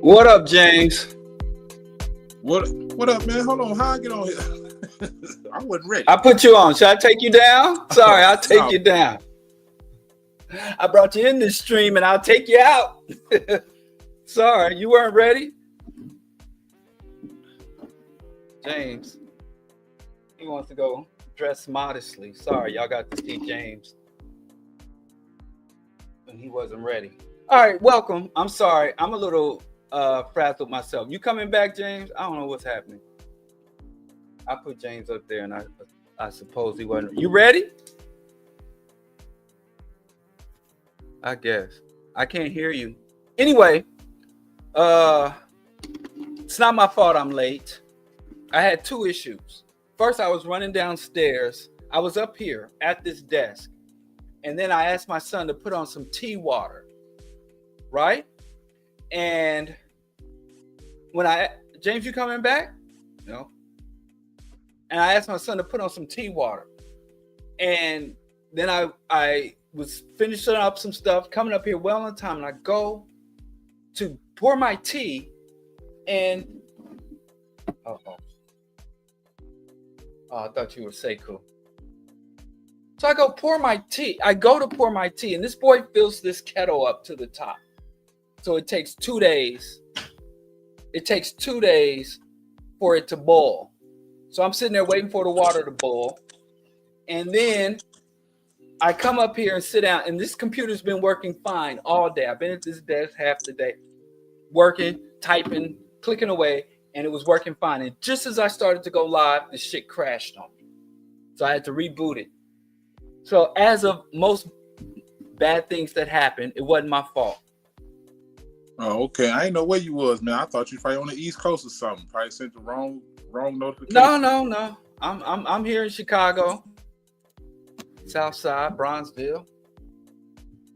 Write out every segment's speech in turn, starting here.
What up, James? What up, man? Hold on. How I get on here? I wasn't ready. I put you on. Should I take you down? Sorry, I'll take you down. I brought you in this stream and I'll take you out. Sorry, you weren't ready? James, he wants to go dress modestly. Sorry, y'all got to see James. And he wasn't ready. All right, welcome. I'm sorry. I'm a little frazzled myself. You coming back, James? I don't know what's happening. I put James up there and I suppose he wasn't. You ready? I guess. I can't hear you. Anyway, it's not my fault I'm late. I had two issues. First, I was running downstairs. I was up here at this desk. And then I asked my son to put on some tea water. Right? And when James, you coming back? No. And I asked my son to put on some tea water. And then I was finishing up some stuff, coming up here well on time, and I go to pour my tea, and oh, I thought you were Sekou. So I go pour my tea. I go to pour my tea, and this boy fills this kettle up to the top. So it takes 2 days. It takes 2 days for it to boil. So I'm sitting there waiting for the water to boil. And then I come up here and sit down, and this computer's been working fine all day. I've been at this desk half the day, working, typing, clicking away, and it was working fine. And just as I started to go live, the shit crashed on me. So I had to reboot it. So as of most bad things that happened, it wasn't my fault. Oh, okay. I didn't know where you was, man. I thought you probably on the East Coast or something. Probably sent the wrong notification. No. I'm here in Chicago, South Side, Bronzeville,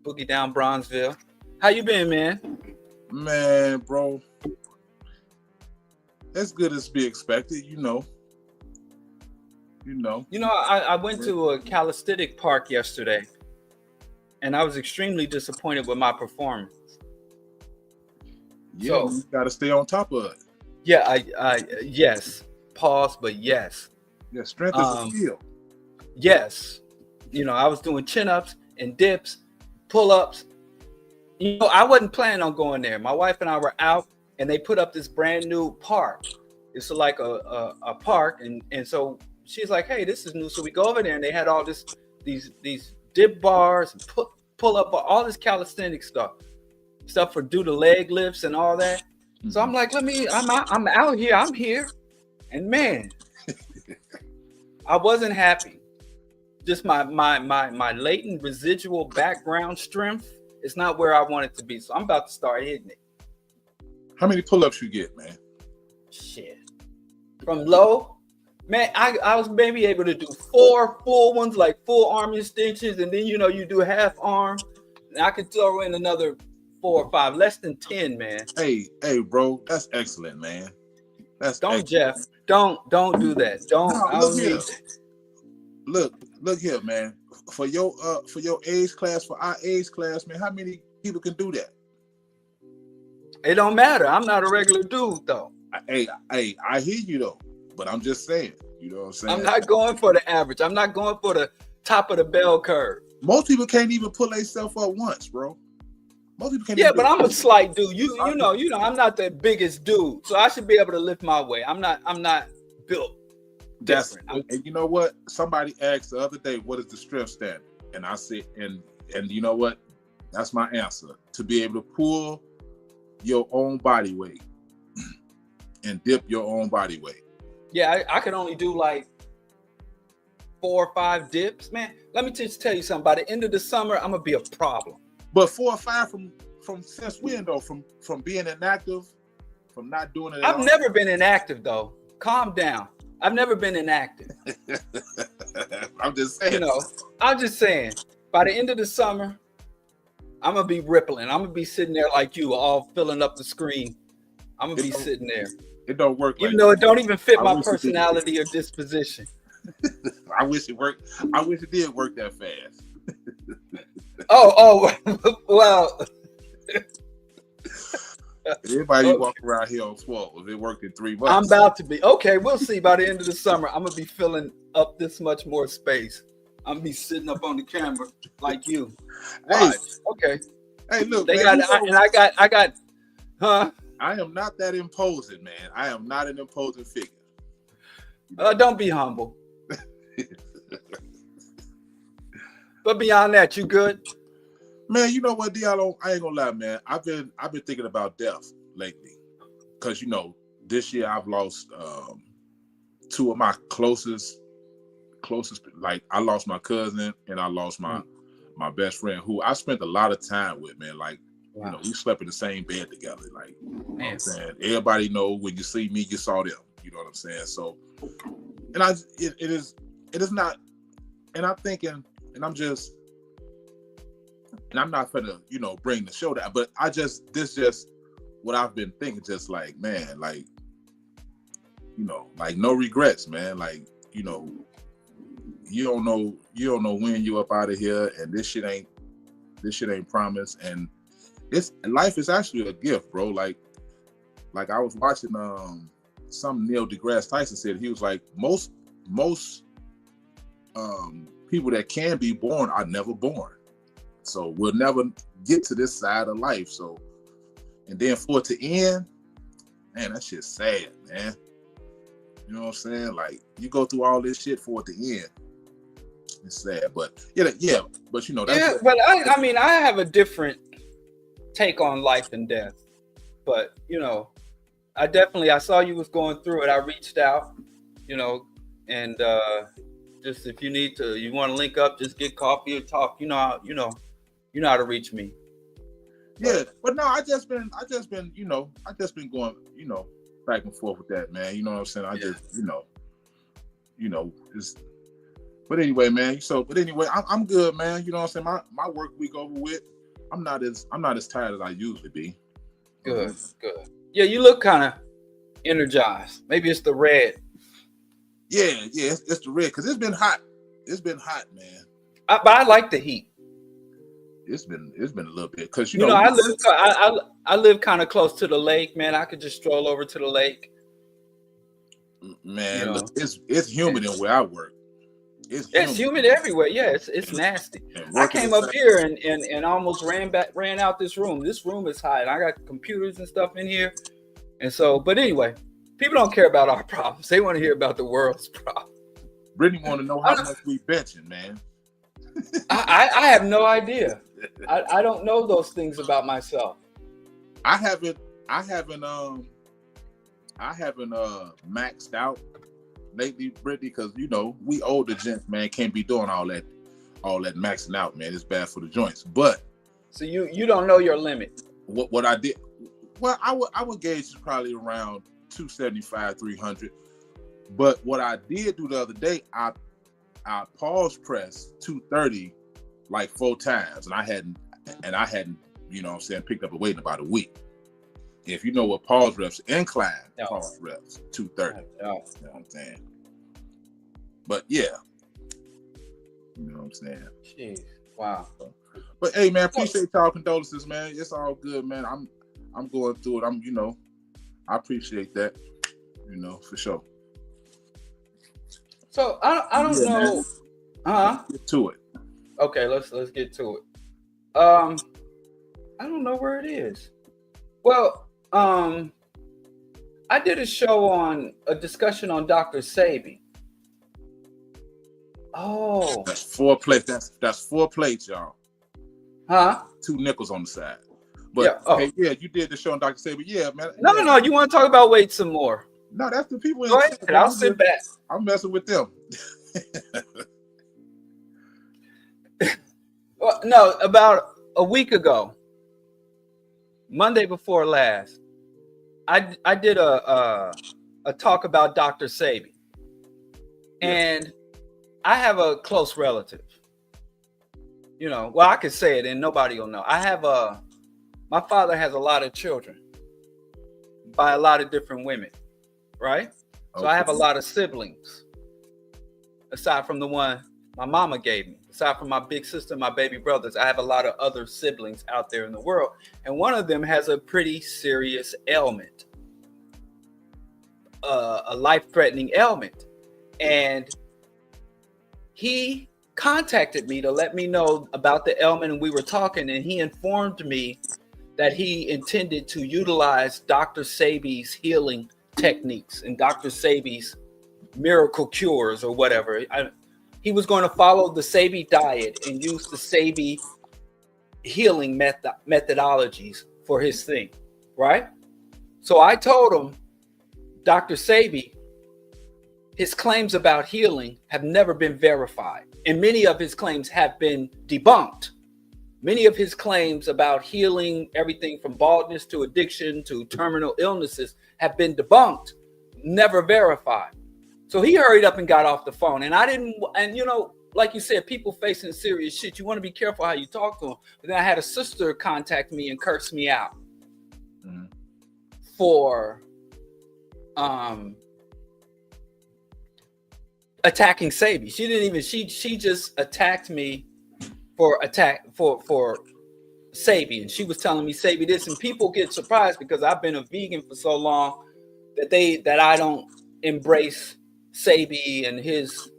boogie down Bronzeville. How you been, man? Man, bro, as good as be expected, you know. I went to a calisthenic park yesterday, and I was extremely disappointed with my performance. Yeah, so, you got to stay on top of it. Yeah, yes. Pause, but yes. Yeah, strength is a skill. Yes. I was doing chin-ups and dips, pull-ups. I wasn't planning on going there. My wife and I were out, and they put up this brand new park. It's like a park, and so she's like, "Hey, this is new." So we go over there, and they had all these dip bars, and pull-up, all this calisthenic stuff for do the leg lifts and all that. So I'm like, I'm out here. I'm here. And man, I wasn't happy. Just my latent residual background strength is not where I want it to be. So I'm about to start hitting it. How many pull-ups you get, man? Shit. From low, man, I was maybe able to do 4 full ones, like full arm extensions. And then, you do half arm. And I could throw in another 4 or 5, less than 10, man. Hey, bro, that's excellent, man. Excellent. Jeff. Don't do that. Look here, man. For your age class, for our age class, man, how many people can do that? It don't matter. I'm not a regular dude, though. Hey, I hear you though, but I'm just saying. You know what I'm saying? I'm not going for the average. I'm not going for the top of the bell curve. Most people can't even pull themselves up once, bro. Most people can't. Yeah, but I'm a slight dude. You know, I'm not the biggest dude, so I should be able to lift my weight. I'm not built. And you know what? Somebody asked the other day, "What is the strength standard?" And I said, and you know what? That's my answer: to be able to pull your own body weight and dip your own body weight. Yeah, I could only do like 4 or 5 dips, man. Let me just tell you something. By the end of the summer, I'm gonna be a problem. But 4 or 5 from since when though? From being inactive, from not doing it. I've never been inactive though. Calm down. I've never been inactive. I'm just saying. I'm just saying. By the end of the summer, I'm gonna be rippling. I'm gonna be sitting there like you, all filling up the screen. I'm gonna be sitting there. It don't work. Even though it don't even fit my personality or disposition. I wish it worked. I wish it did work that fast. Oh, well. Everybody Okay. walk around here on swole. If it worked in 3 I'm months. about to be. Okay, we'll see. By the end of the summer, I'm gonna be filling up this much more space. I'm gonna be sitting up on the camera like you. Watch. Okay. Hey, look, They man. got. I got. Huh? I am not that imposing, man. I am not an imposing figure. Don't be humble. But beyond that, you good? Man, you know what, Diallo? I ain't gonna lie, man. I've been thinking about death lately, because this year I've lost 2 of my closest. Like, I lost my cousin and I lost my best friend, who I spent a lot of time with, man. Like, wow. We slept in the same bed together. Like, you know what I'm Man. saying? Everybody know when you see me, you saw them. You know what I'm saying? So, and it is not, and I'm thinking, and I'm not gonna, bring the show down, but this just what I've been thinking, just like, man, like, like, no regrets, man. Like, you don't know when you up out of here, and this shit ain't promised, and life is actually a gift, bro. Like I was watching some Neil deGrasse Tyson said, he was like, most people that can be born are never born. So we'll never get to this side of life. So, and then for it to end, man, that shit's sad, man. You know what I'm saying? Like, you go through all this shit for it to end. It's sad, but yeah, but that's but I mean, I have a different take on life and death. But I saw you was going through it. I reached out, and just if you want to link up, just get coffee or talk. You know how to reach me. Yeah, but no, I just been going, back and forth with that, man. You know what I'm saying? I just, it's. But anyway, man. I'm good, man. You know what I'm saying? My work week over with. I'm not as tired as I usually be. Good. Yeah, you look kind of energized. Maybe it's the red. Yeah, it's the red, because it's been hot. It's been hot, man. But I like the heat. It's been a little bit, because I live kind of close to the lake, man. I could just stroll over to the lake. Man, look, it's humid in where I work. It's humid everywhere. Yeah, it's nasty. I came up here and almost ran out this room. This room is hot. I got computers and stuff in here, and so. But anyway, people don't care about our problems. They want to hear about the world's problems. Brittany want to know how much we benching, man. I have no idea. I don't know those things about myself. I haven't maxed out lately, Brittany, because we older gents, man, can't be doing all that maxing out, man. It's bad for the joints. But so you don't know your limit. What I did, well, I would gauge probably around 275, 300. But what I did do the other day, I pause pressed 230 like 4 times, and I hadn't picked up a weight in about a week. If you know what pause reps, incline pause reps, 230. You know what I'm saying? But yeah, you know what I'm saying? Jeez, wow. But hey, man, appreciate y'all condolences, man. It's all good, man. I'm going through it. I appreciate that, for sure. So I don't know. Get to it. Okay, let's get to it. I don't know where it is. Well, I did a discussion on Dr. Sebi. Oh, that's 4 plates. That's 4 plates, y'all. Huh? 2 nickels on the side. But you did the show on Dr. Sebi. Yeah, man. No. You want to talk about weight some more? No, that's the people. Go ahead. I'll sit back. I'm messing with them. Well, no, about a week ago, Monday before last, I did a talk about Dr. Sebi, and I have a close relative. Well, I could say it and nobody will know. My father has a lot of children by a lot of different women, right? So I have a lot of siblings, aside from the one my mama gave me. Aside from my big sister, my baby brothers, I have a lot of other siblings out there in the world. And one of them has a pretty serious ailment, a life-threatening ailment. And he contacted me to let me know about the ailment, and we were talking, and he informed me that he intended to utilize Dr. Sebi's healing techniques and Dr. Sebi's miracle cures or whatever. He was going to follow the Sebi diet and use the Sebi healing methodologies for his thing, right? So I told him, Dr. Sebi, his claims about healing have never been verified, and many of his claims have been debunked. Many of his claims about healing everything from baldness to addiction to terminal illnesses have been debunked, never verified. So he hurried up and got off the phone. And I didn't, and you know, like you said, people facing serious shit, you want to be careful how you talk to them. But then I had a sister contact me and curse me out for attacking Sebi. She didn't even, she just attacked me for Sebi, and she was telling me Sebi this, and people get surprised because I've been a vegan for so long that I don't embrace Sebi and his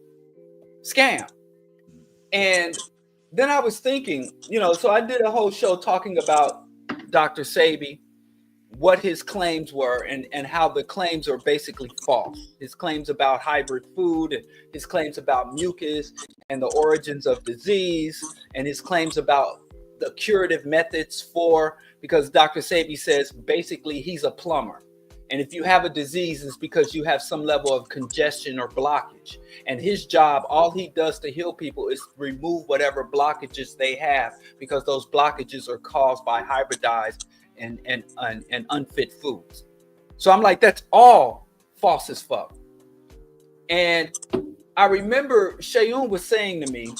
scam. And then I was thinking, you know, so I did a whole show talking about Dr. Sebi, what his claims were, and how the claims are basically false. His claims about hybrid food, and his claims about mucus and the origins of disease, and his claims about the curative methods because Dr. Sebi says basically he's a plumber. And if you have a disease, it's because you have some level of congestion or blockage. And his job, all he does to heal people is remove whatever blockages they have, because those blockages are caused by hybridized and unfit foods. So I'm like, that's all false as fuck. And I remember Shayun was saying to me,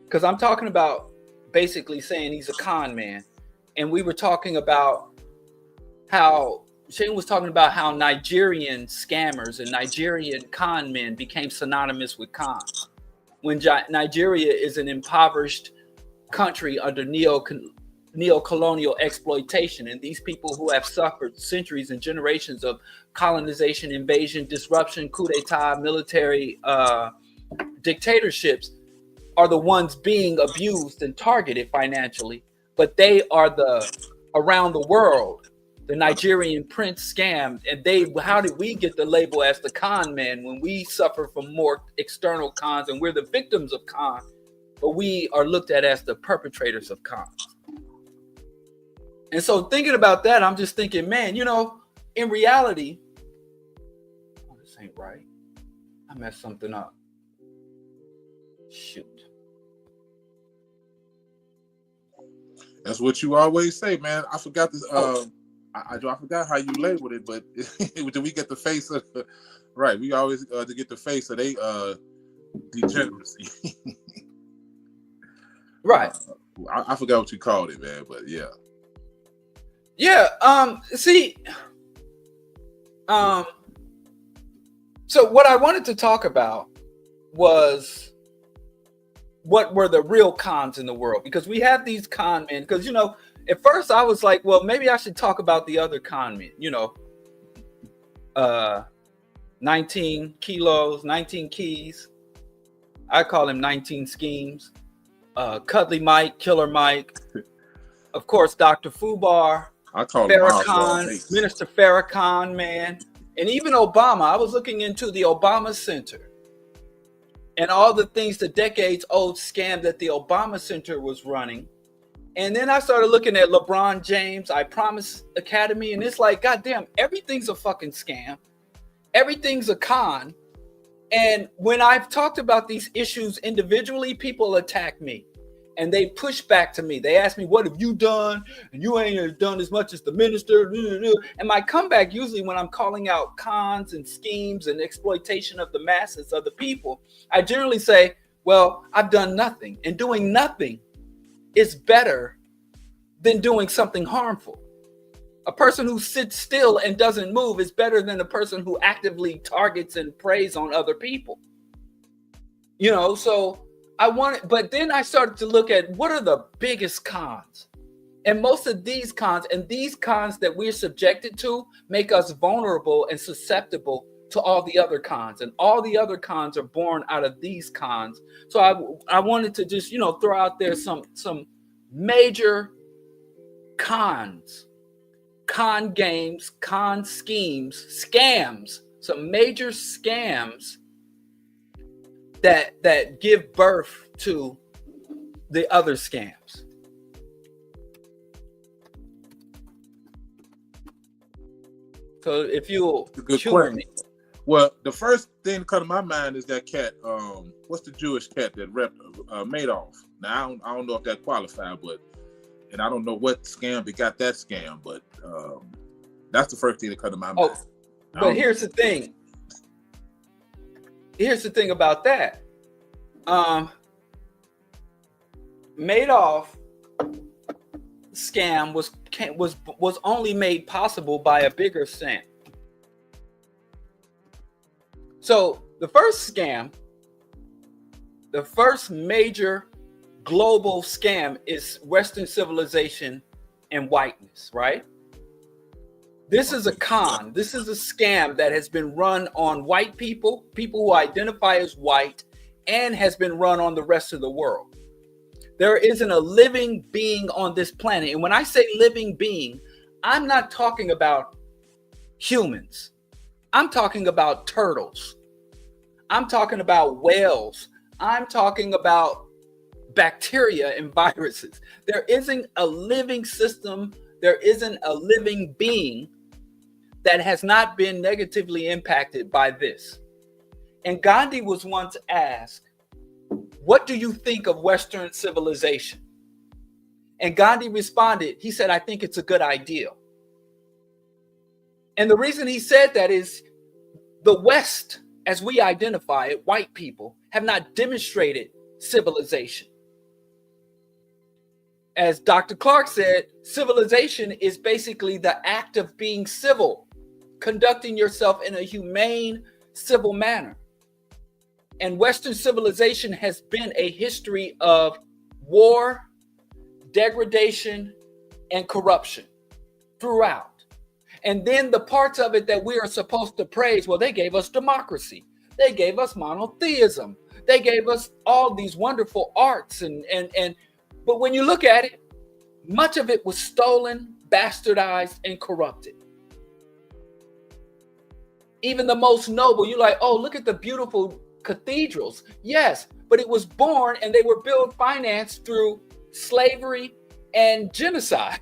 because I'm talking about basically saying he's a con man. And we were talking about how Shayun was talking about how Nigerian scammers and Nigerian con men became synonymous with cons. When Nigeria is an impoverished country under neo-colonial exploitation, and these people who have suffered centuries and generations of colonization, invasion, disruption, coup d'etat, military dictatorships are the ones being abused and targeted financially, but they are around the world, the Nigerian prince scam. And how did we get the label as the con man when we suffer from more external cons and we're the victims of cons, but we are looked at as the perpetrators of cons? And so thinking about that, I'm just thinking, man, you know, in reality, oh, this ain't right. I messed something up. Shoot. That's what you always say, man. I forgot this. I forgot how you labeled it, but did we get the face of right? We always to get the face of they degeneracy. Right. I forgot what you called it, man. But yeah. Yeah. So what I wanted to talk about was what were the real cons in the world, because we have these con men. Because, you know, at first I was like, well, maybe I should talk about the other con men, you know, 19 kilos, 19 keys. I call him 19 schemes. Cuddly Mike, Killer Mike, of course, Dr. Fubar, I call Farrakhan, Minister Farrakhan, man, and even Obama. I was looking into the Obama Center and all the things, the decades-old scam that the Obama Center was running. And then I started looking at LeBron James, I Promise Academy, and it's like, goddamn, everything's a fucking scam. Everything's a con. And when I've talked about these issues individually, people attack me and they push back to me. They ask me, what have you done? And you ain't done as much as the minister. And my comeback, usually when I'm calling out cons and schemes and exploitation of the masses of the people, I generally say, well, I've done nothing. And doing nothing is better than doing something harmful. A person who sits still and doesn't move is better than a person who actively targets and preys on other people. You know, so but then I started to look at what are the biggest cons. And most of these cons that we're subjected to make us vulnerable and susceptible to all the other cons. And all the other cons are born out of these cons. So I wanted to just, throw out there some major cons, con games, con schemes, scams, some major scams that give birth to the other scams. So if you'll humor me. Well, the first thing that comes to my mind is that cat. What's the Jewish cat that Madoff? Now I don't know if that qualified, and I don't know what scam begot that scam, but that's the first thing that comes to my mind. But here's the thing. Here's the thing about that. Madoff scam was only made possible by a bigger scam. So the first scam, the first major global scam is Western civilization and whiteness, right? This is a con. This is a scam that has been run on white people who identify as white, and has been run on the rest of the world. There isn't a living being on this planet. And when I say living being, I'm not talking about humans. I'm talking about turtles. I'm talking about whales. I'm talking about bacteria and viruses. There isn't a living system. There isn't a living being that has not been negatively impacted by this. And Gandhi was once asked, what do you think of Western civilization? And Gandhi responded, he said, I think it's a good idea. And the reason he said that is the West, as we identify it, white people, have not demonstrated civilization. As Dr. Clark said, civilization is basically the act of being civil, conducting yourself in a humane, civil manner. And Western civilization has been a history of war, degradation, and corruption throughout. And then the parts of it that we are supposed to praise, well, they gave us democracy. They gave us monotheism. They gave us all these wonderful arts. But when you look at it, much of it was stolen, bastardized, and corrupted. Even the most noble, you're like, oh, look at the beautiful cathedrals. Yes, but it was born and they were built, financed through slavery and genocide.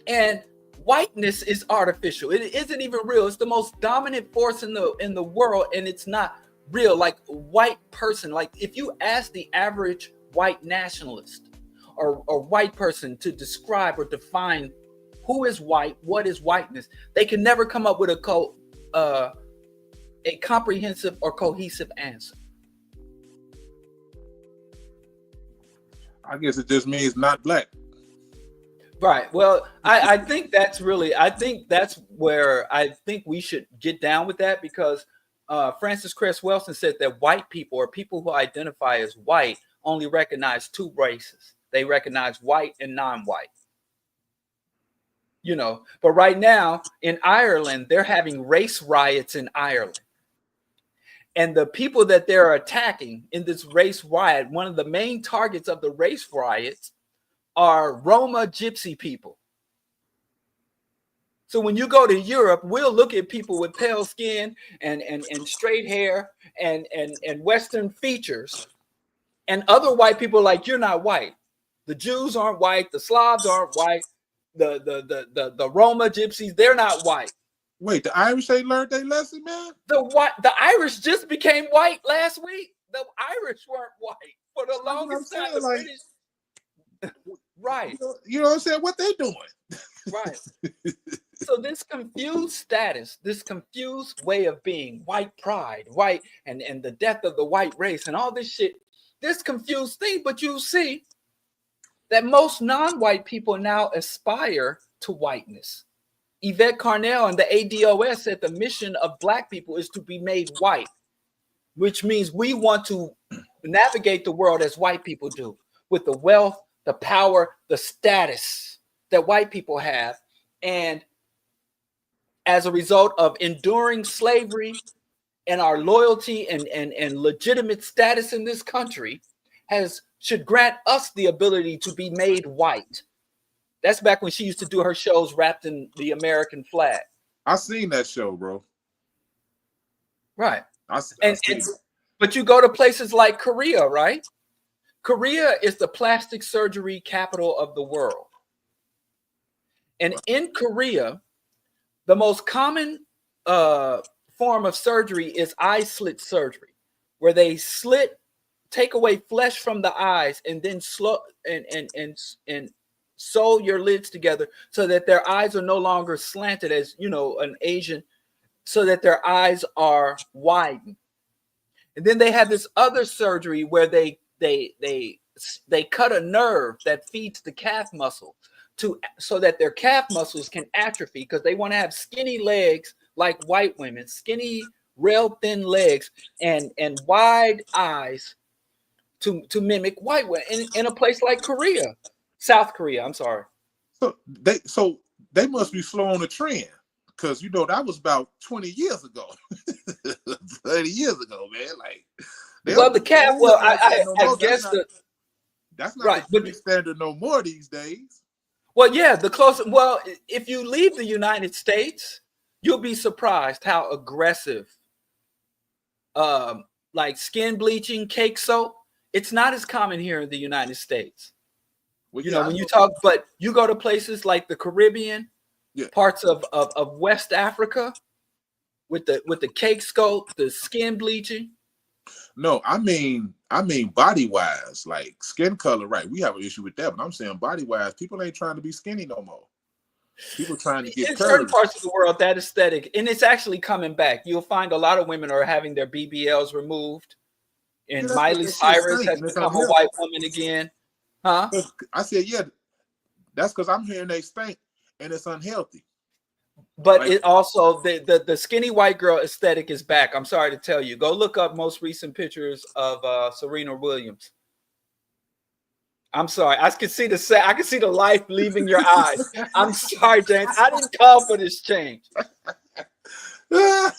And whiteness is artificial. It isn't even real. It's the most dominant force in the world, and it's not real. Like white person, like if you ask the average white nationalist or white person to describe or define who is white, what is whiteness, they can never come up with a comprehensive or cohesive answer. I guess it just means not black. Right. Well, I think that's where I think we should get down with that, because Francis Cress Welsing said that white people, or people who identify as white, only recognize two races. They recognize white and non-white. But right now in Ireland, they're having race riots in Ireland. And the people that they're attacking in this race riot, one of the main targets of the race riots are Roma gypsy people. So when you go to Europe, we'll look at people with pale skin and straight hair and Western features, and other white people like, you're not white. The Jews aren't white. The Slavs aren't white. The Roma gypsies, they're not white. Wait, the Irish ain't learned their lesson, man? The Irish just became white last week. The Irish weren't white for the longest time. Right. You know what I'm saying? What they doing? Right. So this confused status, this confused way of being, white pride, white, and the death of the white race and all this shit, this confused thing, but you see that most non-white people now aspire to whiteness. Yvette Carnell and the ADOS said the mission of black people is to be made white. which means we want to navigate the world as white people do, with the wealth, the power, the status that white people have. And as a result of enduring slavery and our loyalty and legitimate status in this country should grant us the ability to be made white. That's back when she used to do her shows wrapped in the American flag. I seen that show, bro. Right. But you go to places like Korea, right? Korea is the plastic surgery capital of the world. And in Korea, the most common form of surgery is eye slit surgery, where they take away flesh from the eyes and then and sew your lids together so that their eyes are no longer slanted as, you know, an Asian, so that their eyes are widened. And then they have this other surgery where they cut a nerve that feeds the calf muscle so that their calf muscles can atrophy, because they want to have skinny legs like white women, skinny, rail thin legs and wide eyes to mimic white women in a place like South Korea. I'm sorry. So they must be slow on the trend, because you know that was about 20 years ago, 30 years ago, man. Like, the calf. Well, I guess that's not right, the standard no more these days. Well, yeah, well, if you leave the United States, you'll be surprised how aggressive, like skin bleaching, cake soap, it's not as common here in the United States. Well, you know, when you talk, but you go to places like the Caribbean, parts of West Africa, with the cake soap, the skin bleaching. No, I mean body wise, like skin color, right? We have an issue with that, but I'm saying body wise, people ain't trying to be skinny no more. People trying to get in certain parts of the world, that aesthetic, and it's actually coming back. You'll find a lot of women are having their BBLs removed, and Miley Cyrus has become a white woman again, huh? I said, yeah, that's because I'm hearing they stink and it's unhealthy. But like, it also the skinny white girl aesthetic is back. I'm sorry to tell you. Go look up most recent pictures of Serena Williams. I'm sorry. I can see the life leaving your eyes. I'm sorry, James. I didn't call for this change. I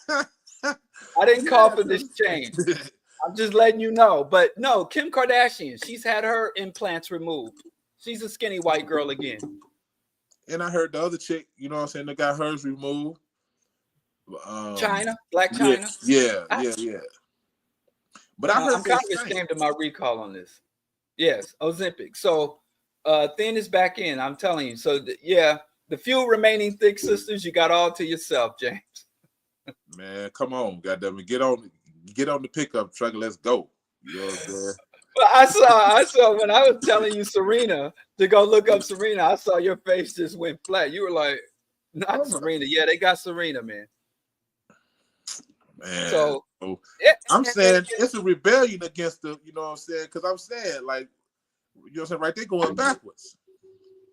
didn't call for this change. I'm just letting you know. But no, Kim Kardashian, she's had her implants removed. She's a skinny white girl again. And I heard the other chick, you know what I'm saying, that got hers removed. China, Black China. Yeah. But I heard I'm kind of ashamed of my recall on this. Yes, Ozempic. So thin is back in, I'm telling you. So the few remaining thick sisters, you got all to yourself, James. Man, come on, goddamn it. Get on the pickup truck and let's go. You know what I'm saying? Well, I saw when I was telling you Serena to go look up Serena, I saw your face just went flat. You were like, not Serena. Yeah, they got Serena, man. Man. So I'm saying it's a rebellion against the, you know what I'm saying? Because I'm saying, like, you know what I'm saying, right there going backwards.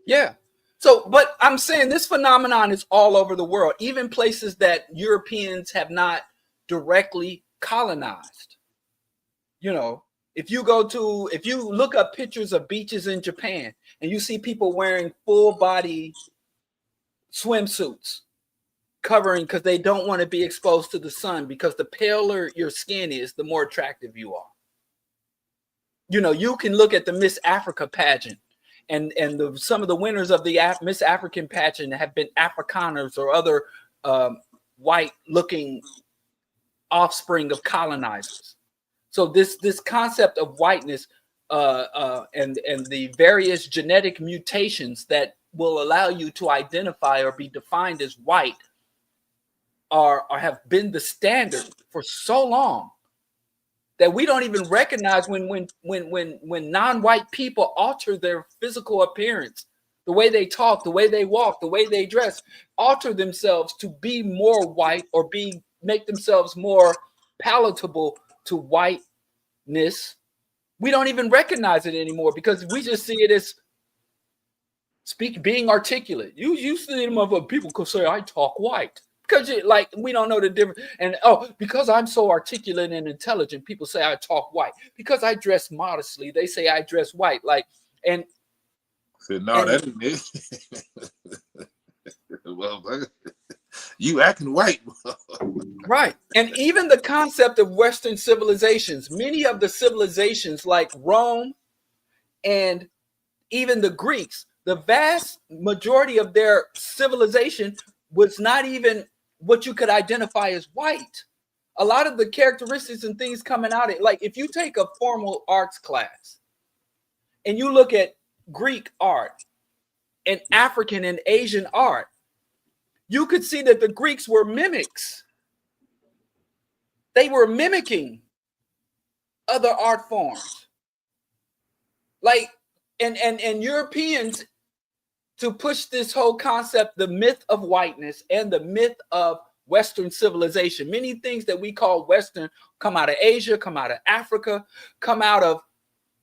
Yeah. So, but I'm saying this phenomenon is all over the world, even places that Europeans have not directly colonized. You know, if you look up pictures of beaches in Japan and you see people wearing full body swimsuits covering because they don't want to be exposed to the sun, because the paler your skin is, the more attractive you are. You know, you can look at the Miss Africa pageant and some of the winners of the Miss African pageant have been Afrikaners or other white looking offspring of colonizers. So this concept of whiteness and the various genetic mutations that will allow you to identify or be defined as white are have been the standard for so long that we don't even recognize when non-white people alter their physical appearance, the way they talk, the way they walk, the way they dress, alter themselves to be more white or make themselves more palatable to whiteness. We don't even recognize it anymore because we just see it as being articulate. You see them of people could say, I talk white. because we don't know the difference. And because I'm so articulate and intelligent, people say I talk white. Because I dress modestly, they say I dress white. And no, that ain't it. Well, you acting white. Right. And even the concept of Western civilizations, many of the civilizations like Rome and even the Greeks, the vast majority of their civilization was not even what you could identify as white. A lot of the characteristics and things coming out of it, like if you take a formal arts class and you look at Greek art and African and Asian art, you could see that the Greeks were mimics. They were mimicking other art forms. And Europeans, to push this whole concept, the myth of whiteness and the myth of Western civilization. Many things that we call Western come out of Asia, come out of Africa, come out of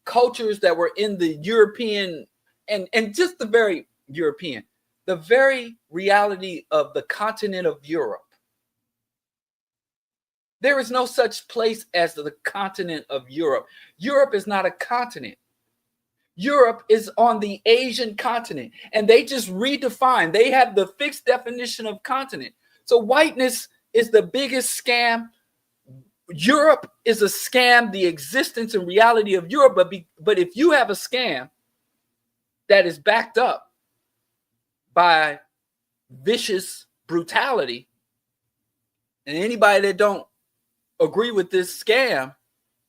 cultures that were in the European and just the very European, the very reality of the continent of Europe. There is no such place as the continent of Europe. Europe is not a continent. Europe is on the Asian continent, and they just redefine. They have the fixed definition of continent. So whiteness is the biggest scam. Europe is a scam, the existence and reality of Europe. But if you have a scam that is backed up by vicious brutality, and anybody that don't agree with this scam,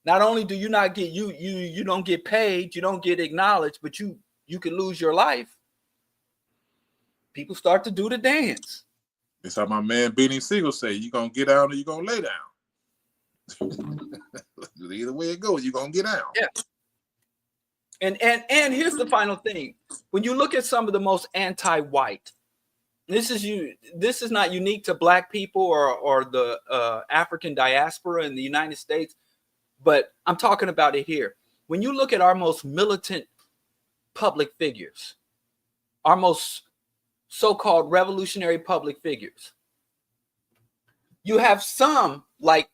not only do you not get you don't get paid, you don't get acknowledged, but you can lose your life. People start to do the dance. It's how my man Benny Siegel say, you gonna get down or you gonna lay down. Either way it goes, you're gonna get down. Yeah. And here's the final thing. When you look at some of the most anti-white, this is not unique to Black people or the African diaspora in the United States, but I'm talking about it here. When you look at our most militant public figures, our most so-called revolutionary public figures, you have some like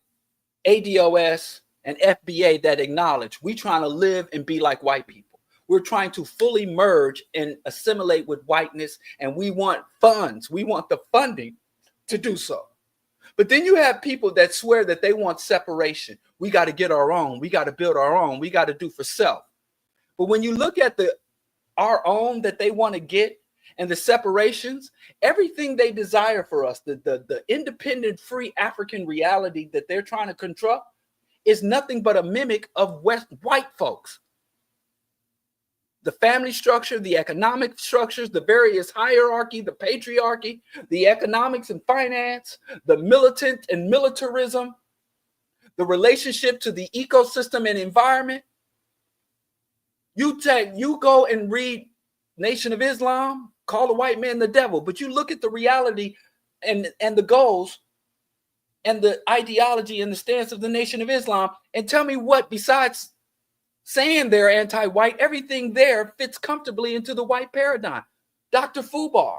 ADOS and FBA that acknowledge we trying to live and be like white people. We're trying to fully merge and assimilate with whiteness, and we want funds. We want the funding to do so. But then you have people that swear that they want separation. We got to get our own. We got to build our own. We got to do for self. But when you look at our own that they want to get and the separations, everything they desire for us, the independent, free African reality that they're trying to control is nothing but a mimic of white folks. The family structure, the economic structures, the various hierarchy, the patriarchy, the economics and finance, the militant and militarism, the relationship to the ecosystem and environment. You go and read Nation of Islam, call the white man the devil, but you look at the reality and the goals and the ideology and the stance of the Nation of Islam, and tell me what, besides saying they're anti-white, everything there fits comfortably into the white paradigm. Dr. Fubar,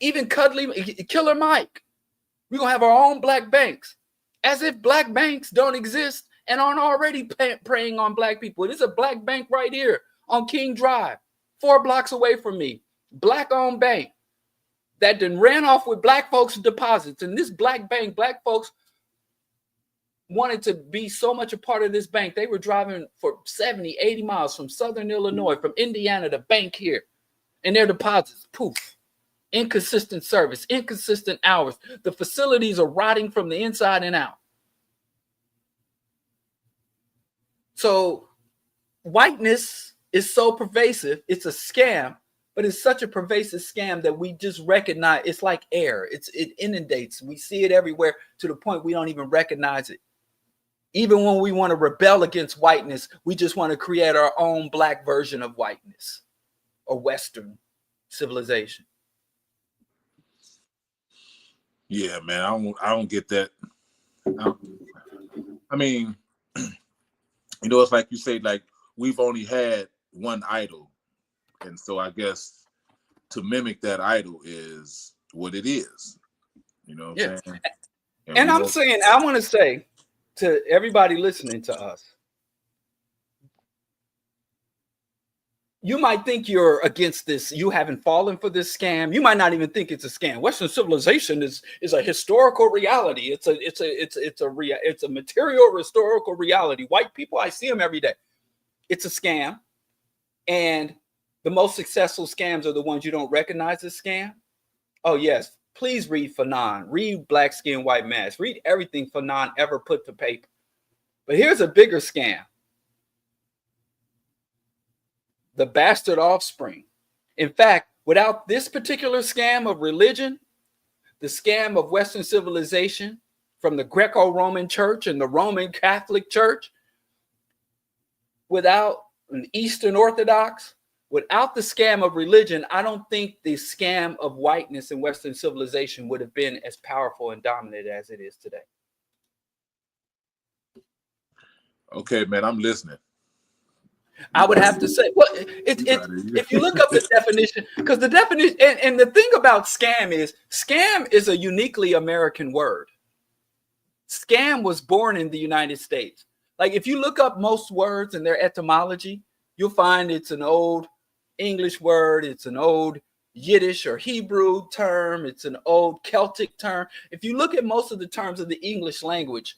even Killer Mike. We're going to have our own black banks, as if black banks don't exist and aren't already preying on black people. There's a black bank right here on King Drive, 4 blocks away from me. Black-owned bank that then ran off with black folks' deposits. And this black bank, black folks wanted to be so much a part of this bank. They were driving for 70, 80 miles from Southern Illinois, from Indiana to bank here. And their deposits, poof. Inconsistent service, inconsistent hours. The facilities are rotting from the inside and out. So whiteness is so pervasive. It's a scam, but it's such a pervasive scam that we just recognize it's like air. It inundates. We see it everywhere to the point we don't even recognize it. Even when we want to rebel against whiteness, we just want to create our own black version of whiteness or Western civilization. Yeah, man, I don't get that. I mean, you know, it's like you say, like we've only had one idol, and so I guess to mimic that idol is what it is. You know what Yeah. I'm saying? And I'm saying, I want to say to everybody listening to us, you might think you're against this. You haven't fallen for this scam. You might not even think it's a scam. Western civilization is a historical reality. It's a material historical reality. White people, I see them every day. It's a scam. And the most successful scams are the ones you don't recognize as scam. Oh, yes. Please read Fanon. Read Black Skin, White Mask. Read everything Fanon ever put to paper. But here's a bigger scam. The bastard offspring. In fact, without this particular scam of religion, the scam of Western civilization from the Greco-Roman Church and the Roman Catholic Church, without an Eastern Orthodox, without the scam of religion, I don't think the scam of whiteness in Western civilization would have been as powerful and dominant as it is today. Okay, man, I'm listening. I would have to say, well, if you look up the definition, because the definition, and the thing about scam is a uniquely American word. Scam was born in the United States. Like if you look up most words and their etymology, you'll find it's an old English word, it's an old Yiddish or Hebrew term, it's an old Celtic term. If you look at most of the terms of the English language,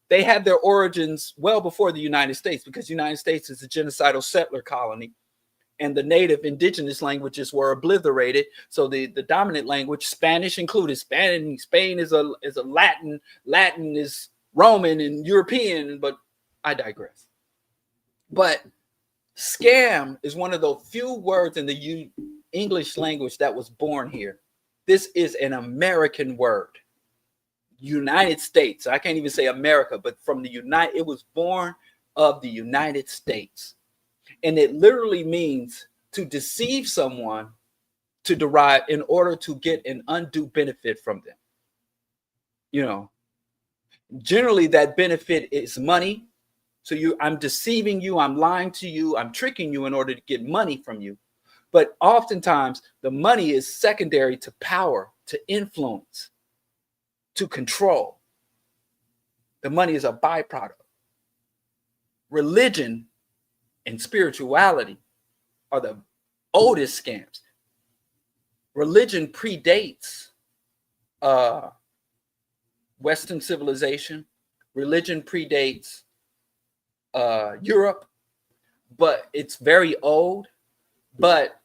they had their origins well before the United States, because the United States is a genocidal settler colony and the native indigenous languages were obliterated. So the dominant language, Spanish included, Spain is a Latin is Roman and European, but I digress. But scam is one of those few words in the English language that was born here. This is an American word. United States. I can't even say America, but from the it was born of the United States. And it literally means to deceive someone to derive in order to get an undue benefit from them. You know, generally that benefit is money. So I'm deceiving you, I'm lying to you, I'm tricking you in order to get money from you. But oftentimes the money is secondary to power, to influence, to control. The money is a byproduct. Religion and spirituality are the oldest scams. Religion predates Western civilization. Religion predates Europe, but it's very old. But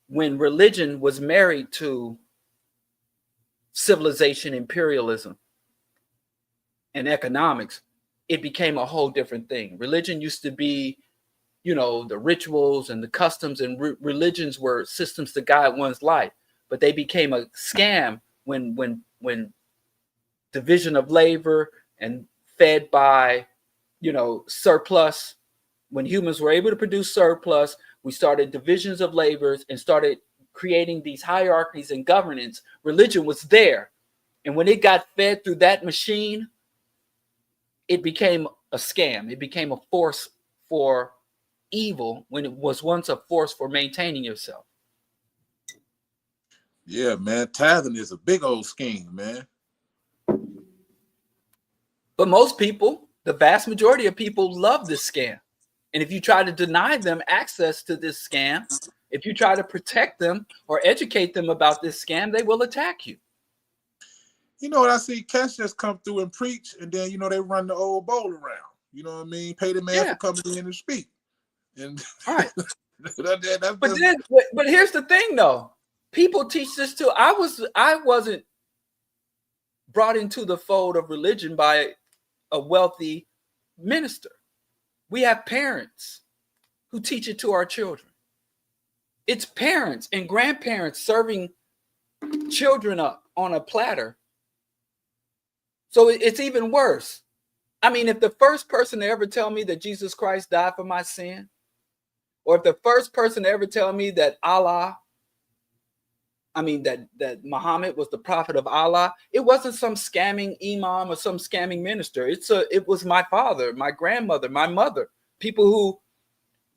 when religion was married to civilization, imperialism, and economics, it became a whole different thing. Religion used to be, the rituals and the customs, and religions were systems to guide one's life. But they became a scam when division of labor and fed by, surplus. When humans were able to produce surplus, we started divisions of labors and started creating these hierarchies and governance. Religion was there. And when it got fed through that machine, it became a scam. It became a force for evil when it was once a force for maintaining yourself. Yeah, man. Tithing is a big old scheme, man. But most people, the vast majority of people, love this scam. And if you try to deny them access to this scam, if you try to protect them or educate them about this scam, they will attack you. You know what I see? Cash just come through and preach, and then they run the old bowl around. You know what I mean? Pay the man for coming in and speak. And all right. but here's the thing, though. People teach this too. I wasn't brought into the fold of religion by a wealthy minister. We have parents who teach it to our children. It's parents and grandparents serving children up on a platter. So it's even worse. I mean, if the first person to ever tell me that Jesus Christ died for my sin, or if the first person to ever tell me that that Muhammad was the prophet of Allah, it wasn't some scamming imam or some scamming minister. It was my father, my grandmother, my mother, people who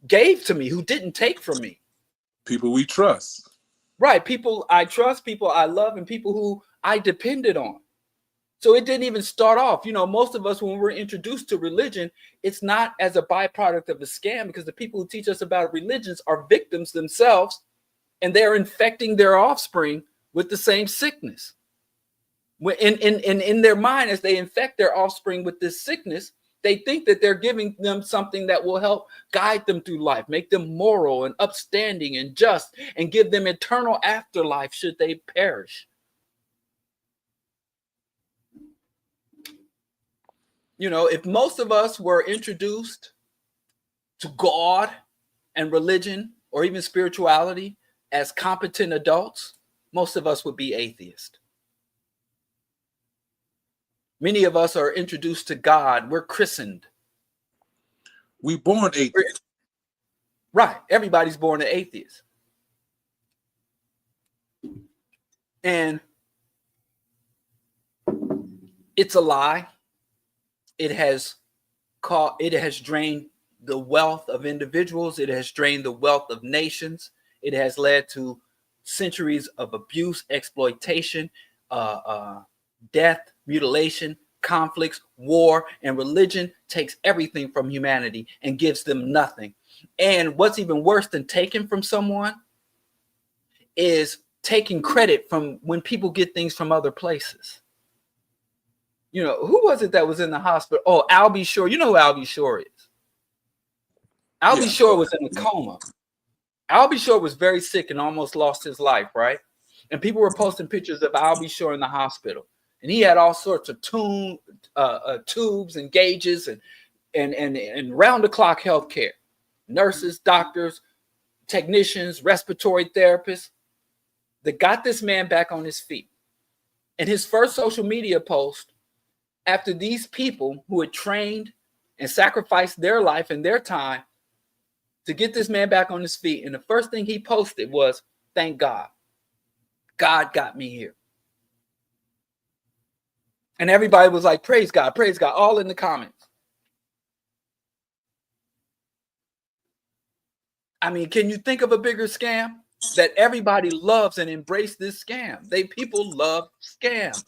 gave to me, who didn't take from me. People we trust. Right. People I trust, people I love, and people who I depended on. So it didn't even start off. Most of us, when we're introduced to religion, it's not as a byproduct of a scam, because the people who teach us about religions are victims themselves, and they're infecting their offspring with the same sickness. In their mind, as they infect their offspring with this sickness, they think that they're giving them something that will help guide them through life, make them moral and upstanding and just, and give them eternal afterlife should they perish. If most of us were introduced to God and religion, or even spirituality, as competent adults, most of us would be atheists. Many of us are introduced to God. We're christened. We born atheists. Right. Everybody's born an atheist. And it's a lie. It has drained the wealth of individuals. It has drained the wealth of nations. It has led to centuries of abuse, exploitation, death, mutilation, conflicts, war, and religion takes everything from humanity and gives them nothing. And what's even worse than taking from someone is taking credit from when people get things from other places. Who was it that was in the hospital? Oh, Albie Shore. You know who Albie Shore is? Albie Shore was in a coma. Albie Shore was very sick and almost lost his life, right? And people were posting pictures of Albie Shore in the hospital. And he had all sorts of tubes and gauges and round-the-clock health care. Nurses, doctors, technicians, respiratory therapists that got this man back on his feet. And his first social media post, after these people who had trained and sacrificed their life and their time to get this man back on his feet, and the first thing he posted was, "Thank God. God got me here." And everybody was like, praise God, all in the comments. I mean, can you think of a bigger scam? That everybody loves and embrace this scam. People love scams.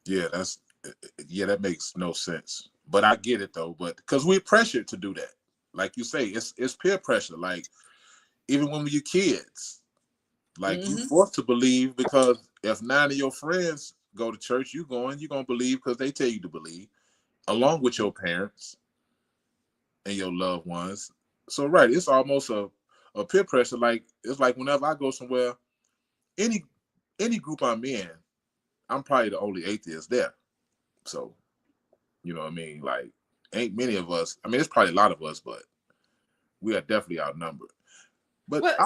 Yeah, that makes no sense. But I get it though. But because we're pressured to do that, like you say, it's peer pressure. Like even when we're kids, like you're forced to believe, because if 9 of your friends go to church, you're gonna believe because they tell you to believe, along with your parents and your loved ones. So right, it's almost a peer pressure. Like it's like whenever I go somewhere, any group I'm in, I'm probably the only atheist there. So, you know what I mean? Like, ain't many of us. I mean, it's probably a lot of us, but we are definitely outnumbered. But well,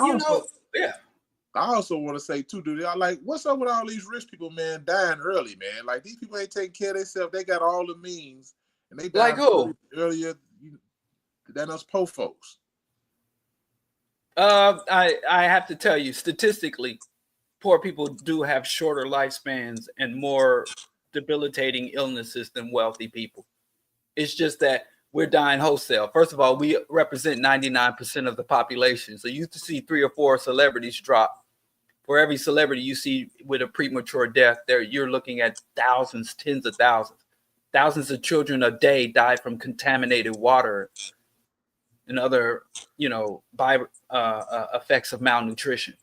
I also want to say too, dude, what's up with all these rich people, man, dying early, man? Like these people ain't taking care of themselves. They got all the means, and they died earlier than us poor folks. I have to tell you, statistically, poor people do have shorter lifespans and more debilitating illnesses than wealthy people. It's just that we're dying wholesale. First of all, we represent 99% of the population. So you used to see 3 or 4 celebrities drop. For every celebrity you see with a premature death, you're looking at thousands, tens of thousands. Thousands of children a day die from contaminated water and other, effects of malnutrition.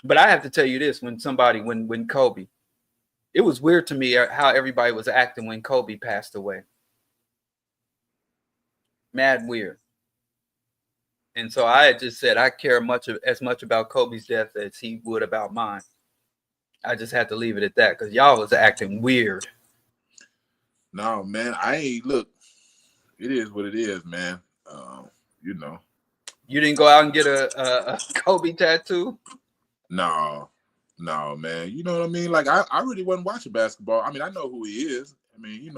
But I have to tell you this, when Kobe, it was weird to me how everybody was acting when Kobe passed away. Mad weird. And so I had just said I care as much about Kobe's death as he would about mine. I just had to leave it at that because y'all was acting weird. No, man, look. It is what it is, man. You didn't go out and get a Kobe tattoo? No, man. You know what I mean? Like I really wasn't watching basketball. I mean, I know who he is. I mean,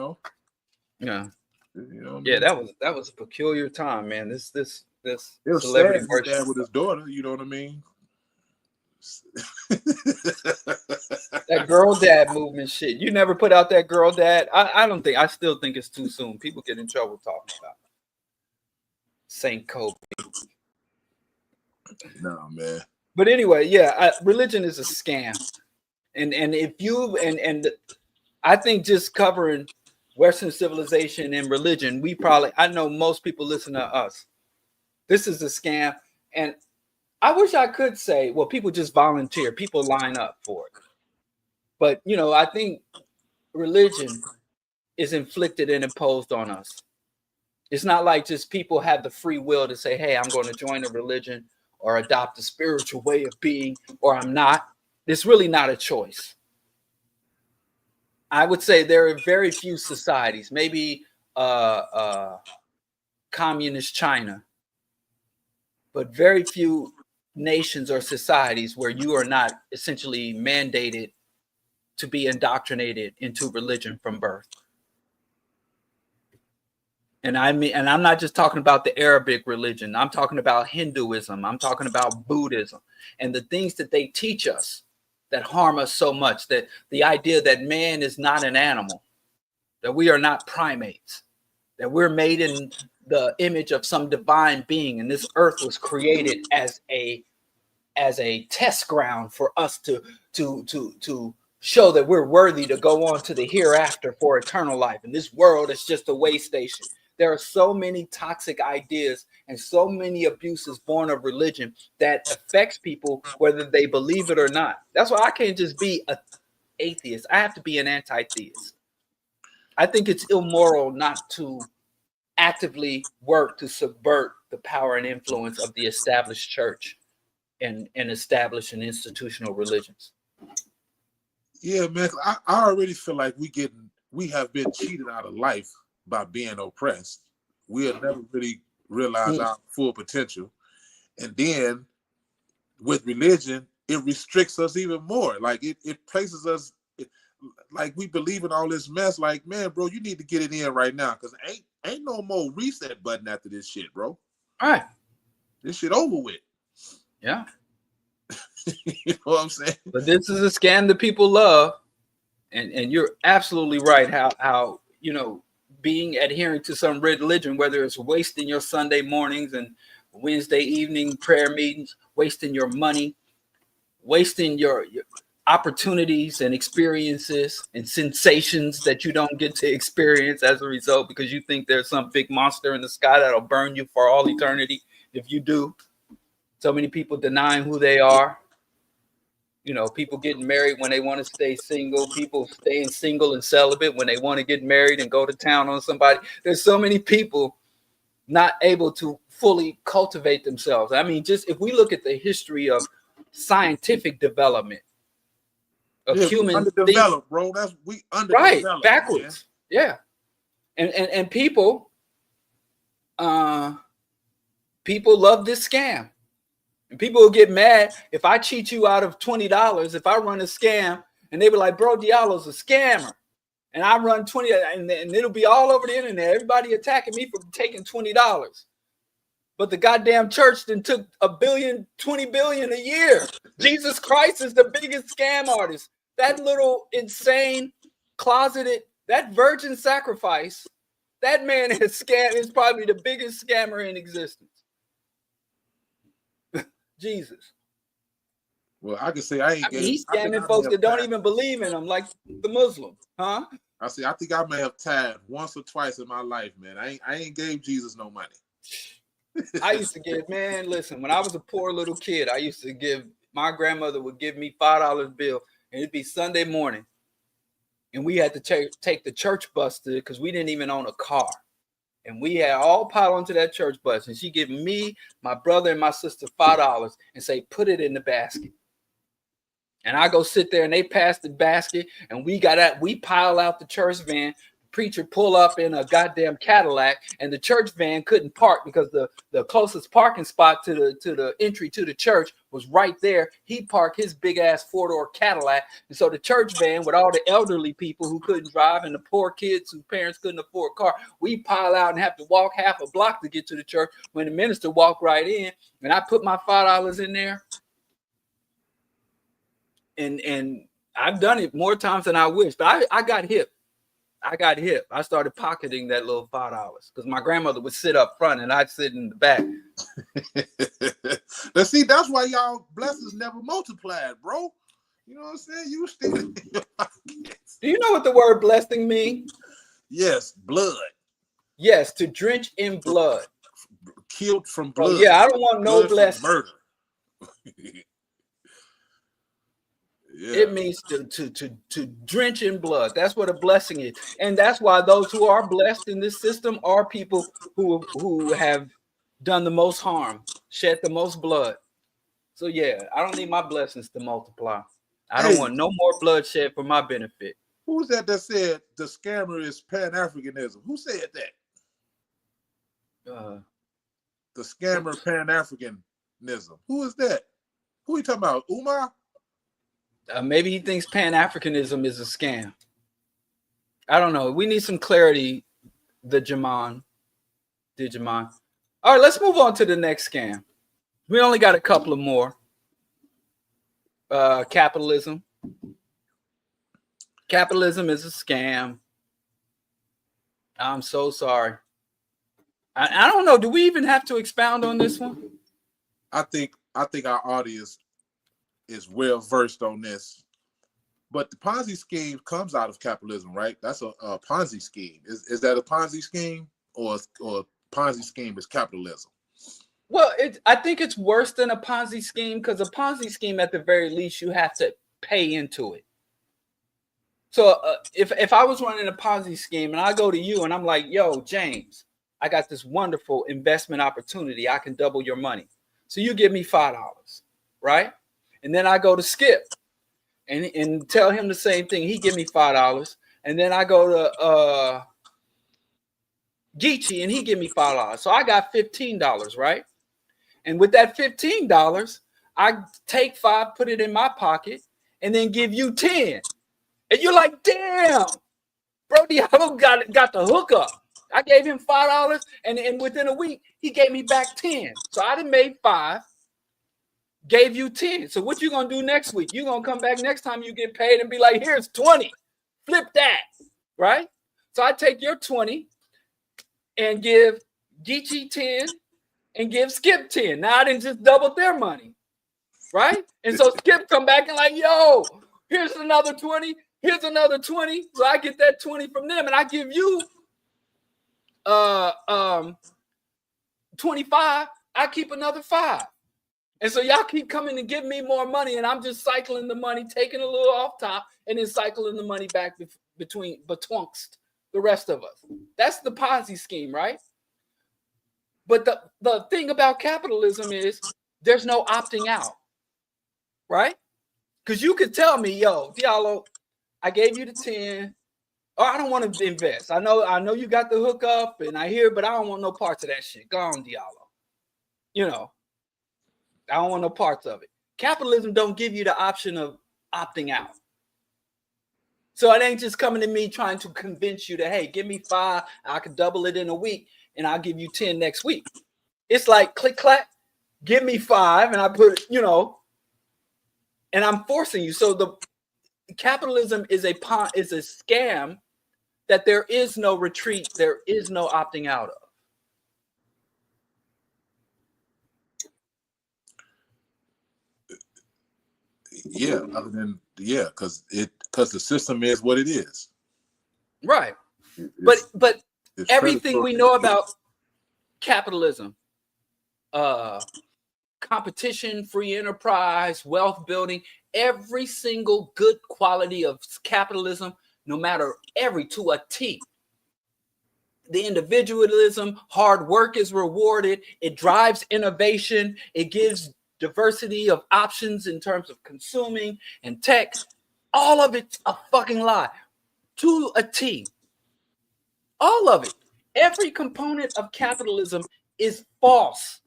Yeah. Yeah, that was a peculiar time, man. This it was celebrity sad his dad with his daughter. You know what I mean? That girl dad movement shit. You never put out that girl dad. I still think it's too soon. People get in trouble talking about Saint Kobe. No, man. But anyway, yeah, religion is a scam, and if you and I think just covering Western civilization and religion, I know most people listen to us. This is a scam, and I wish I could say, well, people just volunteer, people line up for it. But I think religion is inflicted and imposed on us. It's not like just people have the free will to say, hey, I'm going to join a religion or adopt a spiritual way of being, or I'm not. It's really not a choice. I would say there are very few societies, maybe communist China, but very few nations or societies where you are not essentially mandated to be indoctrinated into religion from birth. And I'm not just talking about the Arabic religion. I'm talking about Hinduism. I'm talking about Buddhism and the things that they teach us that harm us so much, that the idea that man is not an animal, that we are not primates, that we're made in the image of some divine being. And this earth was created as a test ground for us to show that we're worthy to go on to the hereafter for eternal life. And this world is just a way station. There are so many toxic ideas and so many abuses born of religion that affects people whether they believe it or not. That's why I can't just be an atheist. I have to be an anti-theist. I think it's immoral not to actively work to subvert the power and influence of the established church and established and institutional religions. Yeah, man. I already feel like we have been cheated out of life by being oppressed. We'll never really realize our full potential. And then with religion, it restricts us even more. Like it places us like we believe in all this mess. Like, man, bro, you need to get it in right now, because ain't no more reset button after this shit, bro. All right. This shit over with. Yeah. You know what I'm saying? But this is a scam that people love. And you're absolutely right. How being adherent to some religion, whether it's wasting your Sunday mornings and Wednesday evening prayer meetings, wasting your money, wasting your opportunities and experiences and sensations that you don't get to experience as a result, because you think there's some big monster in the sky that'll burn you for all eternity if you do. So many people denying who they are. People getting married when they want to stay single, people staying single and celibate when they want to get married and go to town on somebody. There's so many people not able to fully cultivate themselves. I mean, just if we look at the history of scientific development, of human underdeveloped, bro. We underdeveloped, right, backwards. Man. Yeah. And people love this scam. And people will get mad if I cheat you out of $20, if I run a scam, and they be like, BroDiallo's a scammer. And I run 20, and it'll be all over the internet. Everybody attacking me for taking $20. But the goddamn church then took $1 billion, $20 billion a year. Jesus Christ is the biggest scam artist. That little insane closeted, that virgin sacrifice, that man is probably the biggest scammer in existence. Jesus. Well, I can say he's scamming folks that don't even believe in him, like the Muslim, huh? I think I may have tithed once or twice in my life, man. I ain't gave Jesus no money. I used to give, man, listen, when I was a poor little kid, I used to give, my grandmother would give me $5 bill, and it'd be Sunday morning. And we had to take the church bus because we didn't even own a car. And we had all piled onto that church bus. And she gave me, my brother, and my sister $5 and say, put it in the basket. And I go sit there, and they pass the basket, and we pile out the church van. Preacher pull up in a goddamn Cadillac, and the church van couldn't park because the closest parking spot to the entry to the church was right there. He parked his big ass 4-door Cadillac, and so the church van with all the elderly people who couldn't drive and the poor kids whose parents couldn't afford a car, we pile out and have to walk half a block to get to the church. When the minister walked right in, and I put my $5 in there, and I've done it more times than I wish, but I got hip. I got hip. I started pocketing that little $5 because my grandmother would sit up front and I'd sit in the back. Let's see, that's why y'all blessings never multiplied, bro. You know what I'm saying? You still. Do you know what the word blessing means? Yes, blood. Yes, to drench in blood. Killed from blood. Oh, yeah, I don't want no blessing. Murder. Yeah. It means to drench in blood. That's what a blessing is. And that's why those who are blessed in this system are people who have done the most harm, shed the most blood. So yeah, I don't need my blessings to multiply. I don't want no more bloodshed for my benefit. Who's that said the scammer is Pan-Africanism? Who said that? The scammer Pan-Africanism. Who is that? Who are you talking about? Umar? Maybe he thinks Pan-Africanism is a scam. I don't know. We need some clarity, Digimon. All right, let's move on to the next scam. We only got a couple of more. Capitalism. Capitalism is a scam. I'm so sorry. I don't know. Do we even have to expound on this one? I think our audience is well versed on this. But the Ponzi scheme comes out of capitalism, right? That's a Ponzi scheme. Is that a Ponzi scheme or Ponzi scheme is capitalism? Well, I think it's worse than a Ponzi scheme because a Ponzi scheme, at the very least, you have to pay into it. So if I was running a Ponzi scheme and I go to you and I'm like, yo, James, I got this wonderful investment opportunity. I can double your money. So you give me $5, right? And then I go to Skip and tell him the same thing. He give me $5. And then I go to Geechee and he give me $5. So I got $15, right? And with that $15, I take 5, put it in my pocket, and then give you 10. And you're like, damn, BroDiallo got the hookup. I gave him $5, and within a week, he gave me back 10. So I done made 5, gave you 10. So what you gonna do next week? You're gonna come back next time you get paid and be like, here's 20. Flip that, right? So I take your 20 and give Geechee 10 and give Skip 10. Now I didn't just double their money, right? And so Skip come back and like, yo, here's another 20. Here's another 20. So I get that 20 from them and I give you 25. I keep another 5. And so y'all keep coming to give me more money and I'm just cycling the money, taking a little off top and then cycling the money back betwixt the rest of us. That's the Ponzi scheme, right? But the thing about capitalism is there's no opting out, right? Because you could tell me, yo, Diallo, I gave you the 10. Oh, I don't want to invest. I know you got the hookup and I hear, but I don't want no parts of that shit. Go on, Diallo. You know, I don't want no parts of it. Capitalism don't give you the option of opting out. So it ain't just coming to me trying to convince you that, hey, give me 5, I could double it in a week, and I'll give you 10 next week. It's like click, clack, give me 5, and I put, and I'm forcing you. So the capitalism is a scam that there is no retreat, there is no opting out of. Yeah, other than because the system is what it is. Right. But everything we know about capitalism, competition, free enterprise, wealth building, every single good quality of capitalism, no matter to a T. The individualism, hard work is rewarded. It drives innovation. It gives diversity of options in terms of consuming and tech. All of it's a fucking lie to a T. All of it. Every component of capitalism is false.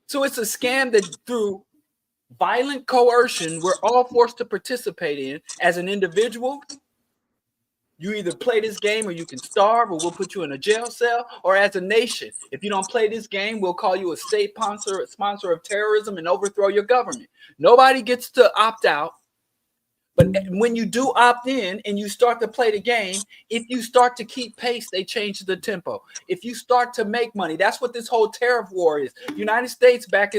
So it's a scam that through violent coercion we're all forced to participate in as an individual. You either play this game or you can starve, or we'll put you in a jail cell, or as a nation. If you don't play this game, we'll call you a state sponsor of terrorism and overthrow your government. Nobody gets to opt out. But when you do opt in and you start to play the game, if you start to keep pace, they change the tempo. If you start to make money, that's what this whole tariff war is. United States back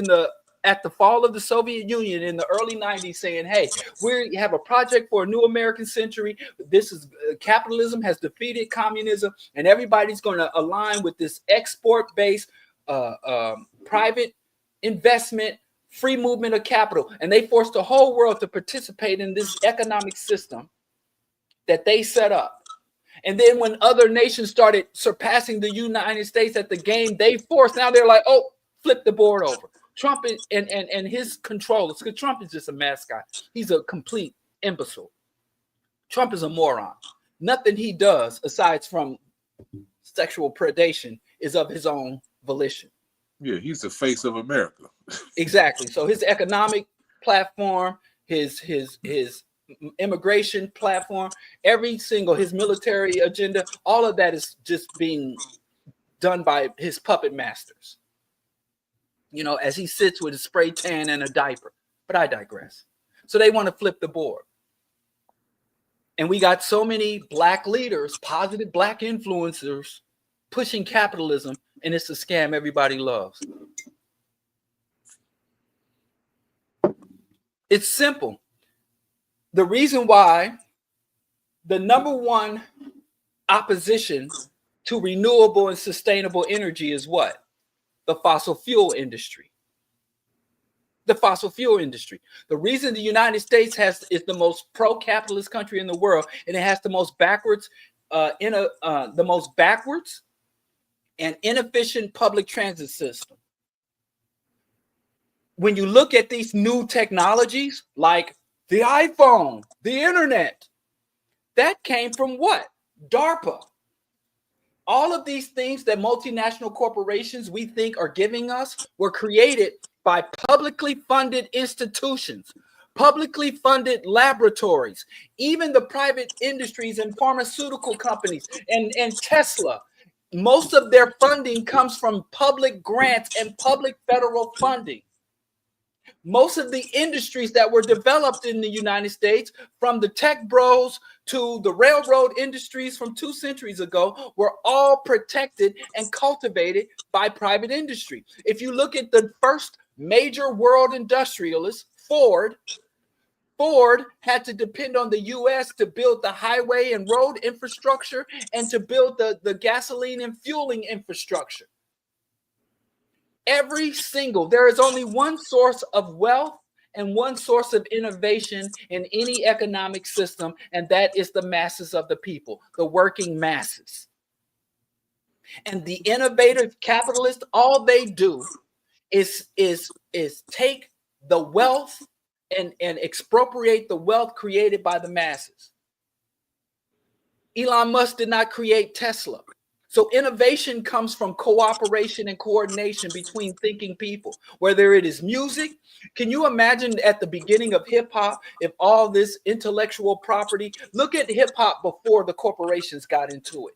at the fall of the Soviet Union in the early 90s saying, hey, we have a project for a new American century. This is capitalism has defeated communism, and everybody's going to align with this export-based private investment, free movement of capital. And they forced the whole world to participate in this economic system that they set up. And then when other nations started surpassing the United States at the game they forced, now they're like, oh, flip the board over. Trump and his controllers, because Trump is just a mascot. He's a complete imbecile. Trump is a moron. Nothing he does, aside from sexual predation, is of his own volition. Yeah, he's the face of America. Exactly. So his economic platform, his immigration platform, his military agenda, all of that is just being done by his puppet masters. You know, as he sits with a spray tan and a diaper. But I digress. So they want to flip the board. And we got so many black leaders, positive black influencers pushing capitalism, and it's a scam everybody loves. It's simple. The reason why the number one opposition to renewable and sustainable energy is what? The fossil fuel industry. The fossil fuel industry. The reason the United States is the most pro-capitalist country in the world, and it has the most backwards and inefficient public transit system. When you look at these new technologies like the iPhone, the internet, that came from what? DARPA. All of these things that multinational corporations we think are giving us were created by publicly funded institutions, publicly funded laboratories, even the private industries and pharmaceutical companies and Tesla. Most of their funding comes from public grants and public federal funding. Most of the industries that were developed in the United States, from the tech bros to the railroad industries from 2 centuries ago, were all protected and cultivated by private industry. If you look at the first major world industrialist, Ford had to depend on the U.S. to build the highway and road infrastructure and to build the gasoline and fueling infrastructure. There is only one source of wealth and one source of innovation in any economic system, and that is the masses of the people, the working masses. And the innovative capitalists, all they do is take the wealth and expropriate the wealth created by the masses. Elon Musk did not create Tesla. So innovation comes from cooperation and coordination between thinking people, whether it is music. Can you imagine at the beginning of hip hop, if all this intellectual property, look at hip hop before the corporations got into it.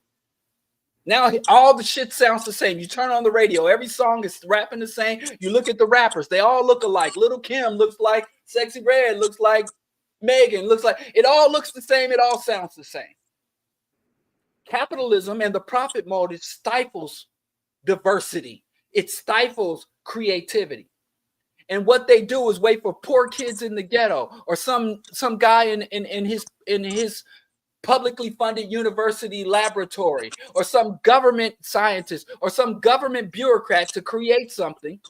Now all the shit sounds the same. You turn on the radio, every song is rapping the same. You look at the rappers, they all look alike. Little Kim looks like Sexy Red, looks like Megan, it all looks the same. It all sounds the same. Capitalism and the profit motive stifles diversity. It stifles creativity. And what they do is wait for poor kids in the ghetto or some guy in his publicly funded university laboratory or some government scientist or some government bureaucrat to create something.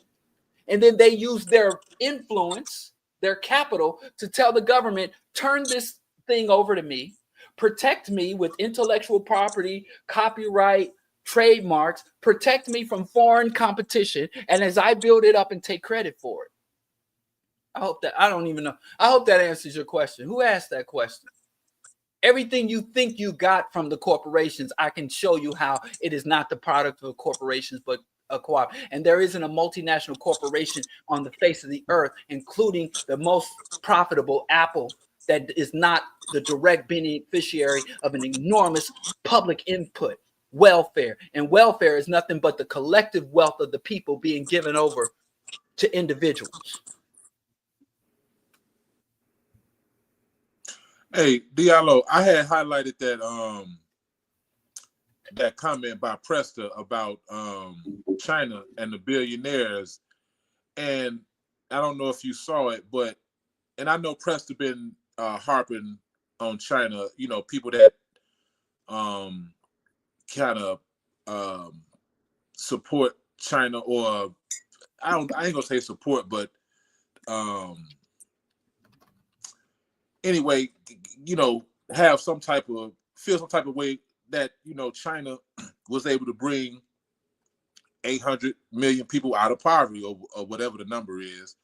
And then they use their influence, their capital, to tell the government, turn this thing over to me. Protect me with intellectual property, copyright, trademarks, protect me from foreign competition. And as I build it up and take credit for it. I hope that answers your question. Who asked that question? Everything you think you got from the corporations, I can show you how it is not the product of corporations, but a co-op. And there isn't a multinational corporation on the face of the earth, including the most profitable, Apple, that is not the direct beneficiary of an enormous public input, welfare. And welfare is nothing but the collective wealth of the people being given over to individuals. Hey, Diallo, I had highlighted that comment by Presta about China and the billionaires, and I don't know if you saw it, but and I know Presta been harping on China. You know, people that kind of support China, or I ain't gonna say support, but anyway, you know, have some type of feel some type of way that, you know, China was able to bring 800 million people out of poverty, or whatever the number is.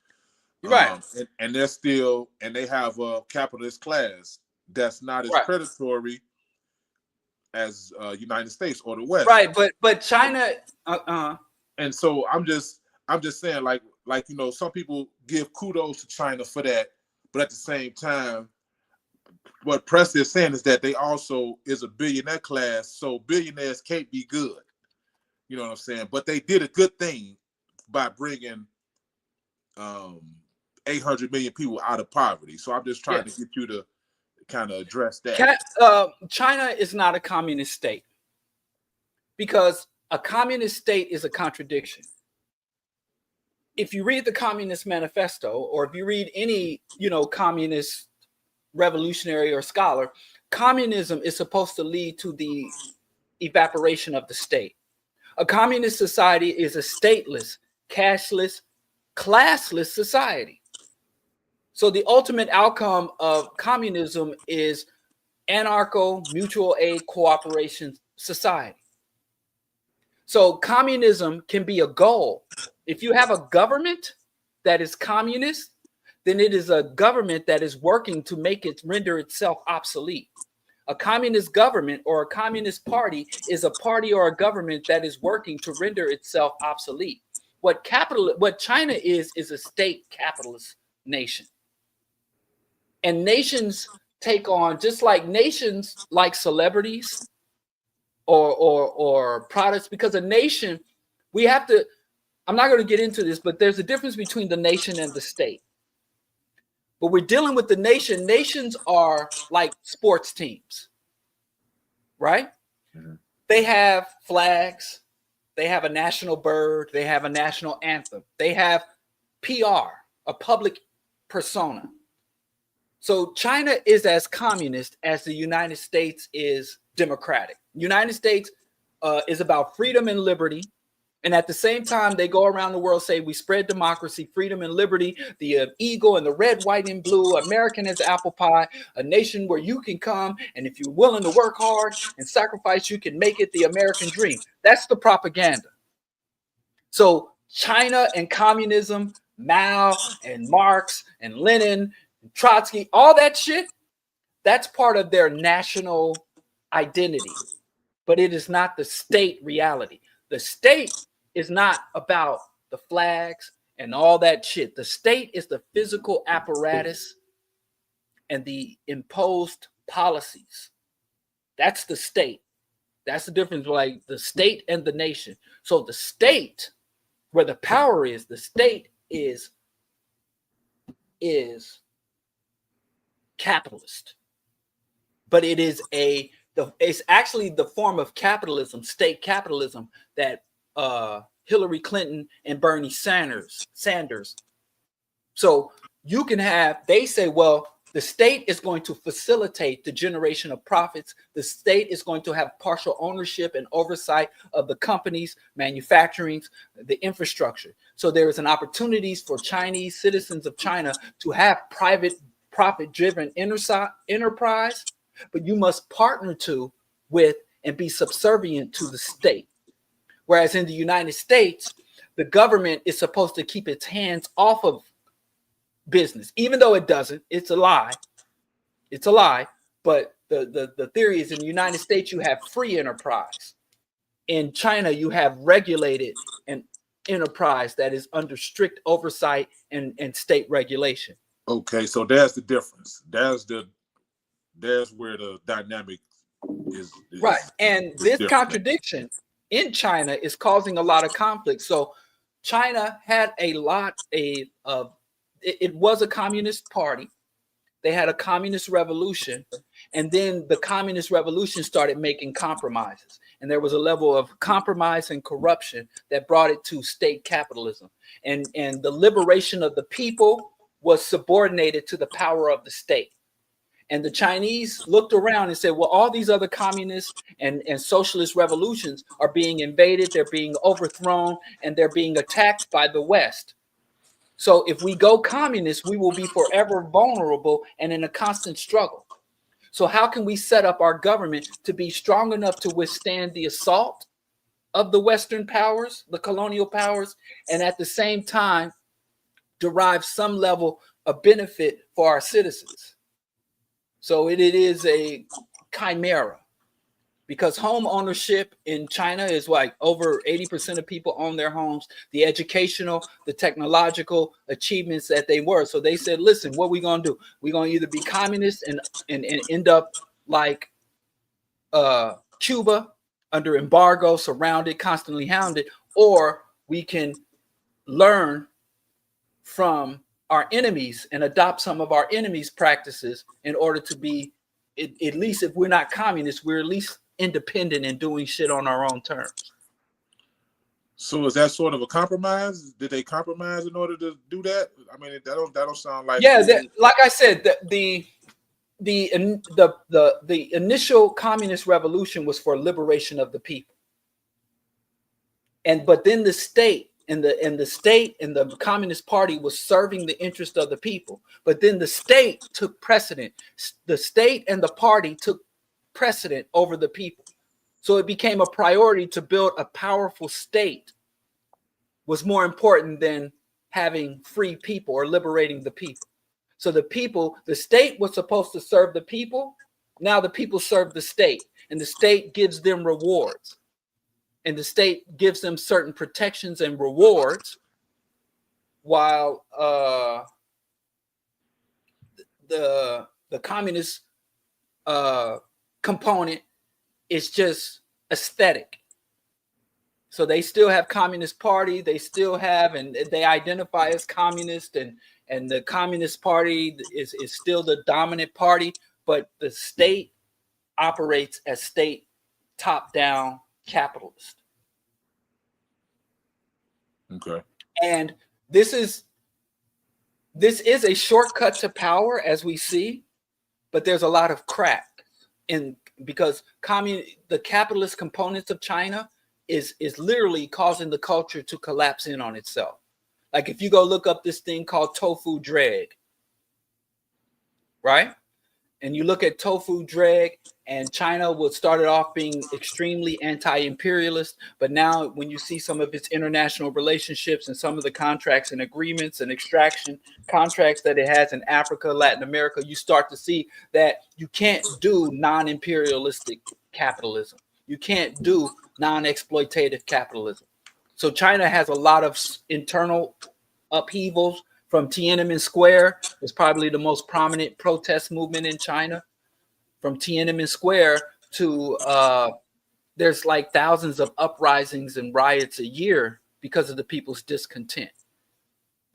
Right. And they're still, and they have a capitalist class that's not as Right. predatory as United States or the West. Right. But China. And so I'm just saying, like you know, some people give kudos to China for that, but at the same time, what Press is saying is that they also is a billionaire class, so billionaires can't be good. You know what I'm saying? But they did a good thing by bringing 800 million people out of poverty. So I'm just trying to get you to kind of address that. China is not a communist state, because a communist state is a contradiction. If you read the Communist Manifesto, or if you read any, you know, communist revolutionary or scholar, communism is supposed to lead to the evaporation of the state. A communist society is a stateless, cashless, classless society. So the ultimate outcome of communism is anarcho mutual aid cooperation society. So communism can be a goal. If you have a government that is communist, then it is a government that is working to make it render itself obsolete. A communist government or a communist party is a party or a government that is working to render itself obsolete. What China is a state capitalist nation. And nations take on, just like nations like celebrities or products, because a nation, we have to, I'm not going to get into this, but there's a difference between the nation and the state. But we're dealing with the nation. Nations are like sports teams, right? Mm-hmm. They have flags. They have a national bird. They have a national anthem. They have PR, a public persona. So China is as communist as the United States is democratic. United States is about freedom and liberty. And at the same time, they go around the world, say, we spread democracy, freedom, and liberty, the eagle and the red, white, and blue, American as apple pie, a nation where you can come, and if you're willing to work hard and sacrifice, you can make it, the American dream. That's the propaganda. So China and communism, Mao and Marx and Lenin, and Trotsky, all that shit, that's part of their national identity. But it is not the state reality. The state is not about the flags and all that shit. The state is the physical apparatus and the imposed policies. That's the state. That's the difference, like the state and the nation. So the state, where the power is, the state is capitalist. But it is it's actually the form of capitalism, state capitalism, that Hillary Clinton and Bernie Sanders. So you can have, they say, well, the state is going to facilitate the generation of profits. The state is going to have partial ownership and oversight of the companies, manufacturing, the infrastructure. So there is an opportunities for Chinese citizens of China to have private profit-driven enterprise, but you must partner with and be subservient to the state. Whereas in the United States, the government is supposed to keep its hands off of business, even though it doesn't. It's a lie. It's a lie. But the theory is, in the United States, you have free enterprise. In China, you have regulated an enterprise that is under strict oversight and state regulation. Okay, so there's the difference. There's where the dynamic is right. And this different. Contradiction in China is causing a lot of conflict. So China had it was a communist party. they had a communist revolution, and then the communist revolution started making compromises, and there was a level of compromise and corruption that brought it to state capitalism, and the liberation of the people was subordinated to the power of the state. And the Chinese looked around and said, well, all these other communist and socialist revolutions are being invaded, they're being overthrown, and they're being attacked by the West. So if we go communist, we will be forever vulnerable and in a constant struggle. So how can we set up our government to be strong enough to withstand the assault of the Western powers, the colonial powers, and at the same time derive some level of benefit for our citizens? So it is a chimera, because home ownership in China is like over 80% of people own their homes, the educational, the technological achievements that they were. So they said, listen, what are we going to do? We're going to either be communist and end up like Cuba, under embargo, surrounded, constantly hounded, or we can learn from our enemies and adopt some of our enemies' practices in order to be, at least if we're not communists, we're at least independent and doing shit on our own terms. So is that sort of a compromise? Did they compromise in order to do that? I mean, that don't sound like. Yeah, like I said, the initial communist revolution was for liberation of the people, but then the state and the Communist Party was serving the interest of the people. But then the state took precedent. The state and the party took precedent over the people. So it became a priority to build a powerful state was more important than having free people or liberating the people. So the state was supposed to serve the people. Now the people serve the state, and the state gives them rewards. And the state gives them certain protections and rewards, while the communist component is just aesthetic. So they still have Communist Party, they still have, and they identify as communist, and the Communist Party is still the dominant party, but the state operates as state top-down capitalist. Okay. And this is a shortcut to power, as we see, but there's a lot of crack because the capitalist components of China is literally causing the culture to collapse in on itself. Like if you go look up this thing called tofu dreg, right? And you look at tofu dreg, and China started off being extremely anti-imperialist, but now when you see some of its international relationships and some of the contracts and agreements and extraction contracts that it has in Africa, Latin America, you start to see that you can't do non-imperialistic capitalism. You can't do non-exploitative capitalism. So China has a lot of internal upheavals. From Tiananmen Square, it's probably the most prominent protest movement in China. From Tiananmen Square to there's like thousands of uprisings and riots a year because of the people's discontent.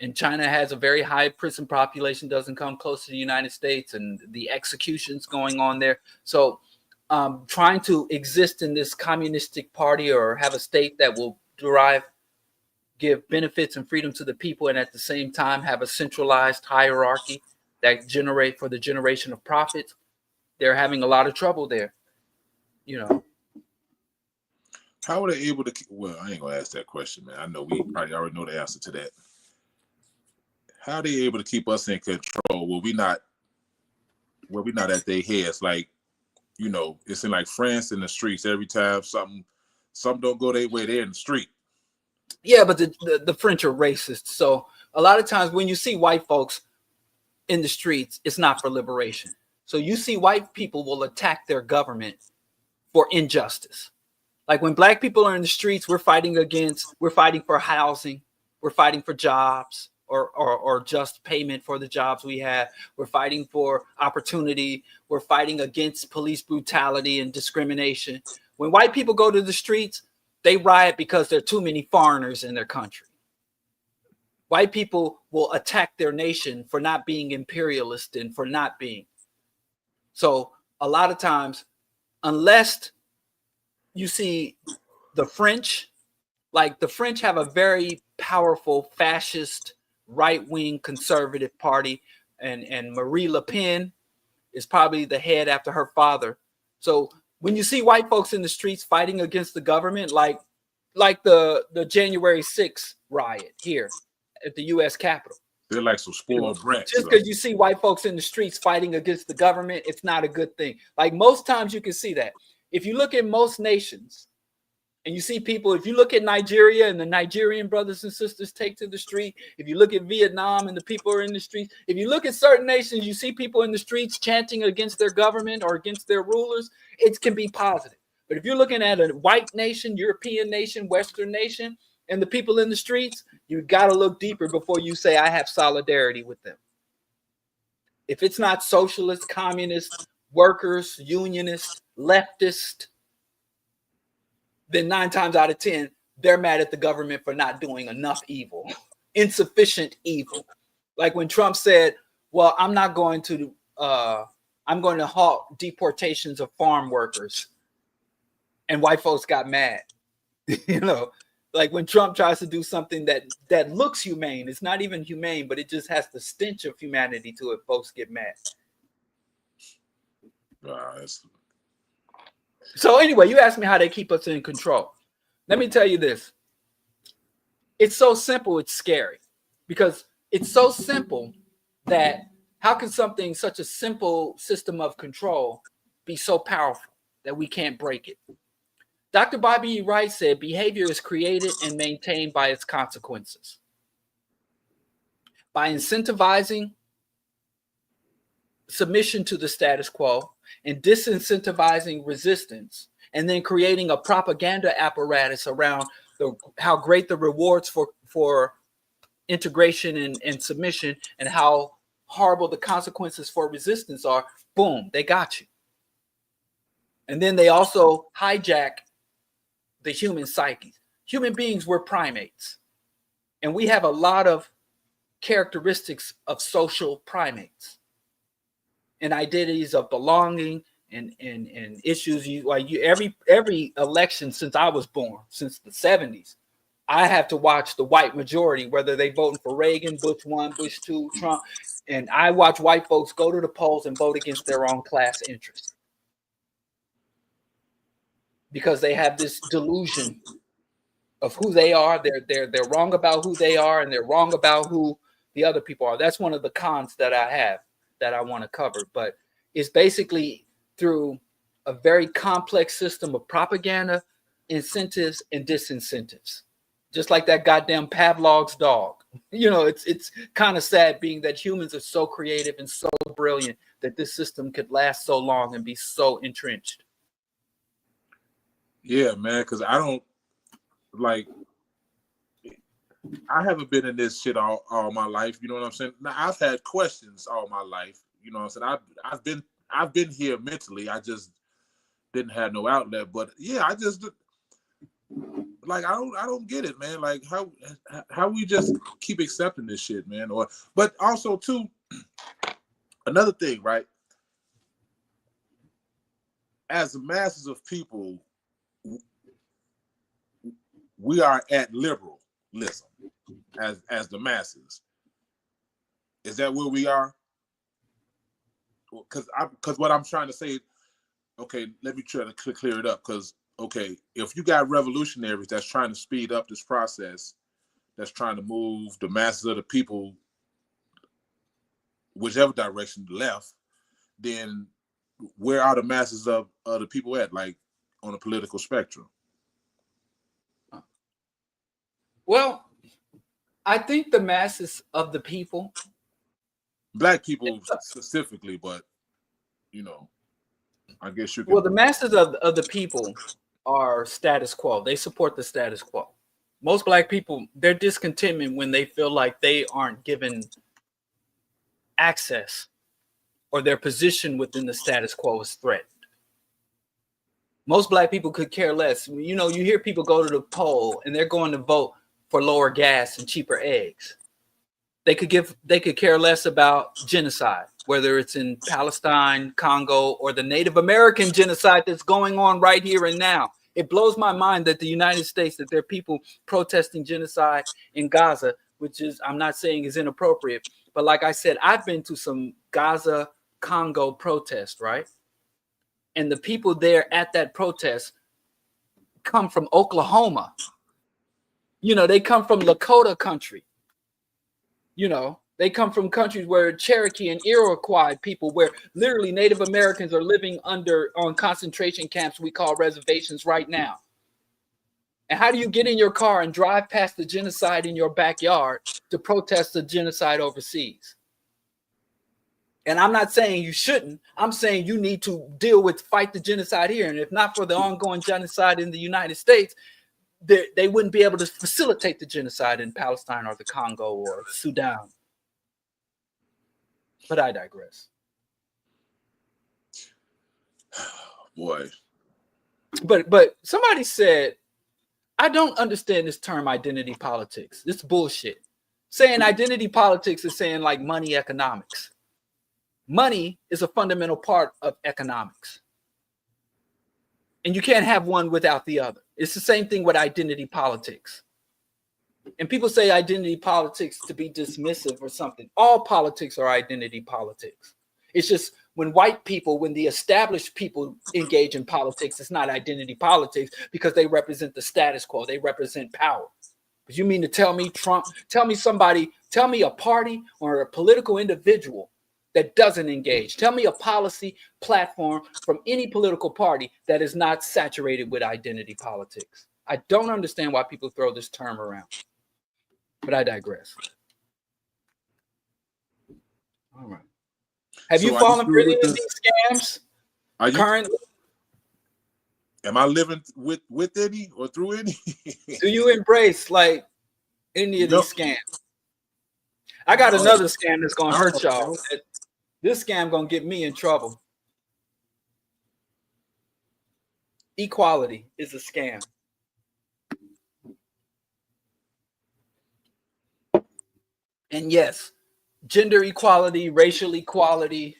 And China has a very high prison population, doesn't come close to the United States, and the executions going on there. So trying to exist in this communistic party or have a state that will give benefits and freedom to the people, and at the same time have a centralized hierarchy that generate for the generation of profits, they're having a lot of trouble there. How are they able to? Well, I ain't gonna ask that question, man. I know we probably already know the answer to that. How are they able to keep us in control? Well, we not at their heads. Like, it's in like France in the streets. Every time something don't go their way, they're in the street. Yeah, but the French are racist. So a lot of times when you see white folks in the streets, it's not for liberation. So you see white people will attack their government for injustice. Like when black people are in the streets, we're fighting for housing, we're fighting for jobs or just payment for the jobs we have. We're fighting for opportunity. We're fighting against police brutality and discrimination. When white people go to the streets, they riot because there are too many foreigners in their country. White people will attack their nation for not being imperialist and for not being. So a lot of times, unless you see the French, like the French have a very powerful fascist right-wing conservative party, and Marie Le Pen is probably the head after her father. So when you see white folks in the streets fighting against the government, like the January 6th riot here at the U.S. Capitol, they're like some spoiled brats. Just because you see white folks in the streets fighting against the government, it's not a good thing. Like most times you can see that. If you look at most nations and you see people, if you look at Nigeria and the Nigerian brothers and sisters take to the street, if you look at Vietnam and the people are in the streets, if you look at certain nations, you see people in the streets chanting against their government or against their rulers, it can be positive. But if you're looking at a white nation, European nation, Western nation, and the people in the streets, you got to look deeper before you say, I have solidarity with them. If it's not socialist, communist, workers, unionist, leftist, then 9 times out of 10, they're mad at the government for not doing enough evil, insufficient evil. Like when Trump said, well, I'm going to halt deportations of farm workers. And white folks got mad. Like when Trump tries to do something that looks humane, it's not even humane, but it just has the stench of humanity to it. Folks get mad. So anyway, you asked me how they keep us in control. Let me tell you this. It's so simple, it's scary. Because it's so simple that how can something, such a simple system of control, be so powerful that we can't break it? Dr. Bobby E. Wright said behavior is created and maintained by its consequences. By incentivizing submission to the status quo and disincentivizing resistance, and then creating a propaganda apparatus around how great the rewards for integration and submission and how horrible the consequences for resistance are, boom, they got you. And then they also hijack the human psyche. Human beings, we're primates. And we have a lot of characteristics of social primates and identities of belonging and issues. Every election since I was born, since the 70s, I have to watch the white majority, whether they voting for Reagan, Bush 1, Bush 2, Trump. And I watch white folks go to the polls and vote against their own class interests. Because they have this delusion of who they are. They're wrong about who they are, and they're wrong about who the other people are. That's one of the cons that I have that I want to cover. But it's basically through a very complex system of propaganda, incentives, and disincentives. Just like that goddamn Pavlov's dog. It's kind of sad being that humans are so creative and so brilliant that this system could last so long and be so entrenched. Yeah, man, because I haven't been in this shit all my life. You know what I'm saying? Now, I've had questions all my life. You know what I'm saying? I've been here mentally. I just didn't have no outlet. But yeah, I just I don't get it, man. Like how we just keep accepting this shit, man. But also too, another thing, right? As the masses of people, we are at liberalism as the masses. Is that where we are? Because what I'm trying to say, okay, let me try to clear it up. Because okay, if you got revolutionaries that's trying to speed up this process, that's trying to move the masses of the people whichever direction left, then where are the masses of the people at, like on the political spectrum? Well, I think the masses of the people, Black people specifically, but I guess you can. Well, the masses of the people are status quo. They support the status quo. Most Black people, they're discontentment when they feel like they aren't given access or their position within the status quo is threatened. Most Black people could care less. You hear people go to the poll and they're going to vote for lower gas and cheaper eggs. They could care less about genocide, whether it's in Palestine, Congo, or the Native American genocide that's going on right here and now. It blows my mind that the United States, that there are people protesting genocide in Gaza, which is, I'm not saying is inappropriate, but like I said, I've been to some Gaza, Congo protest, right? And the people there at that protest come from Oklahoma. You know, they come from Lakota country. You know, they come from countries where Cherokee and Iroquois people, where literally Native Americans are living on concentration camps we call reservations right now. And how do you get in your car and drive past the genocide in your backyard to protest the genocide overseas? And I'm not saying you shouldn't. I'm saying you need to fight the genocide here. And if not for the ongoing genocide in the United States, they wouldn't be able to facilitate the genocide in Palestine or the Congo or Sudan. But I digress. Boy. But somebody said, I don't understand this term identity politics. It's bullshit. Saying identity politics is saying like money economics. Money is a fundamental part of economics. And you can't have one without the other. It's the same thing with identity politics. And people say identity politics to be dismissive or something. All politics are identity politics. It's just when the established people engage in politics, it's not identity politics because they represent the status quo. They represent power. But you mean to tell me Trump, tell me a party or a political individual that doesn't engage. Tell me a policy platform from any political party that is not saturated with identity politics. I don't understand why people throw this term around, but I digress. All right. Have you fallen for any of these scams currently? Am I living with any or through any? Do you embrace like any of these scams? I got another scam that's gonna hurt y'all. This scam gonna get me in trouble. Equality is a scam. And yes, gender equality, racial equality,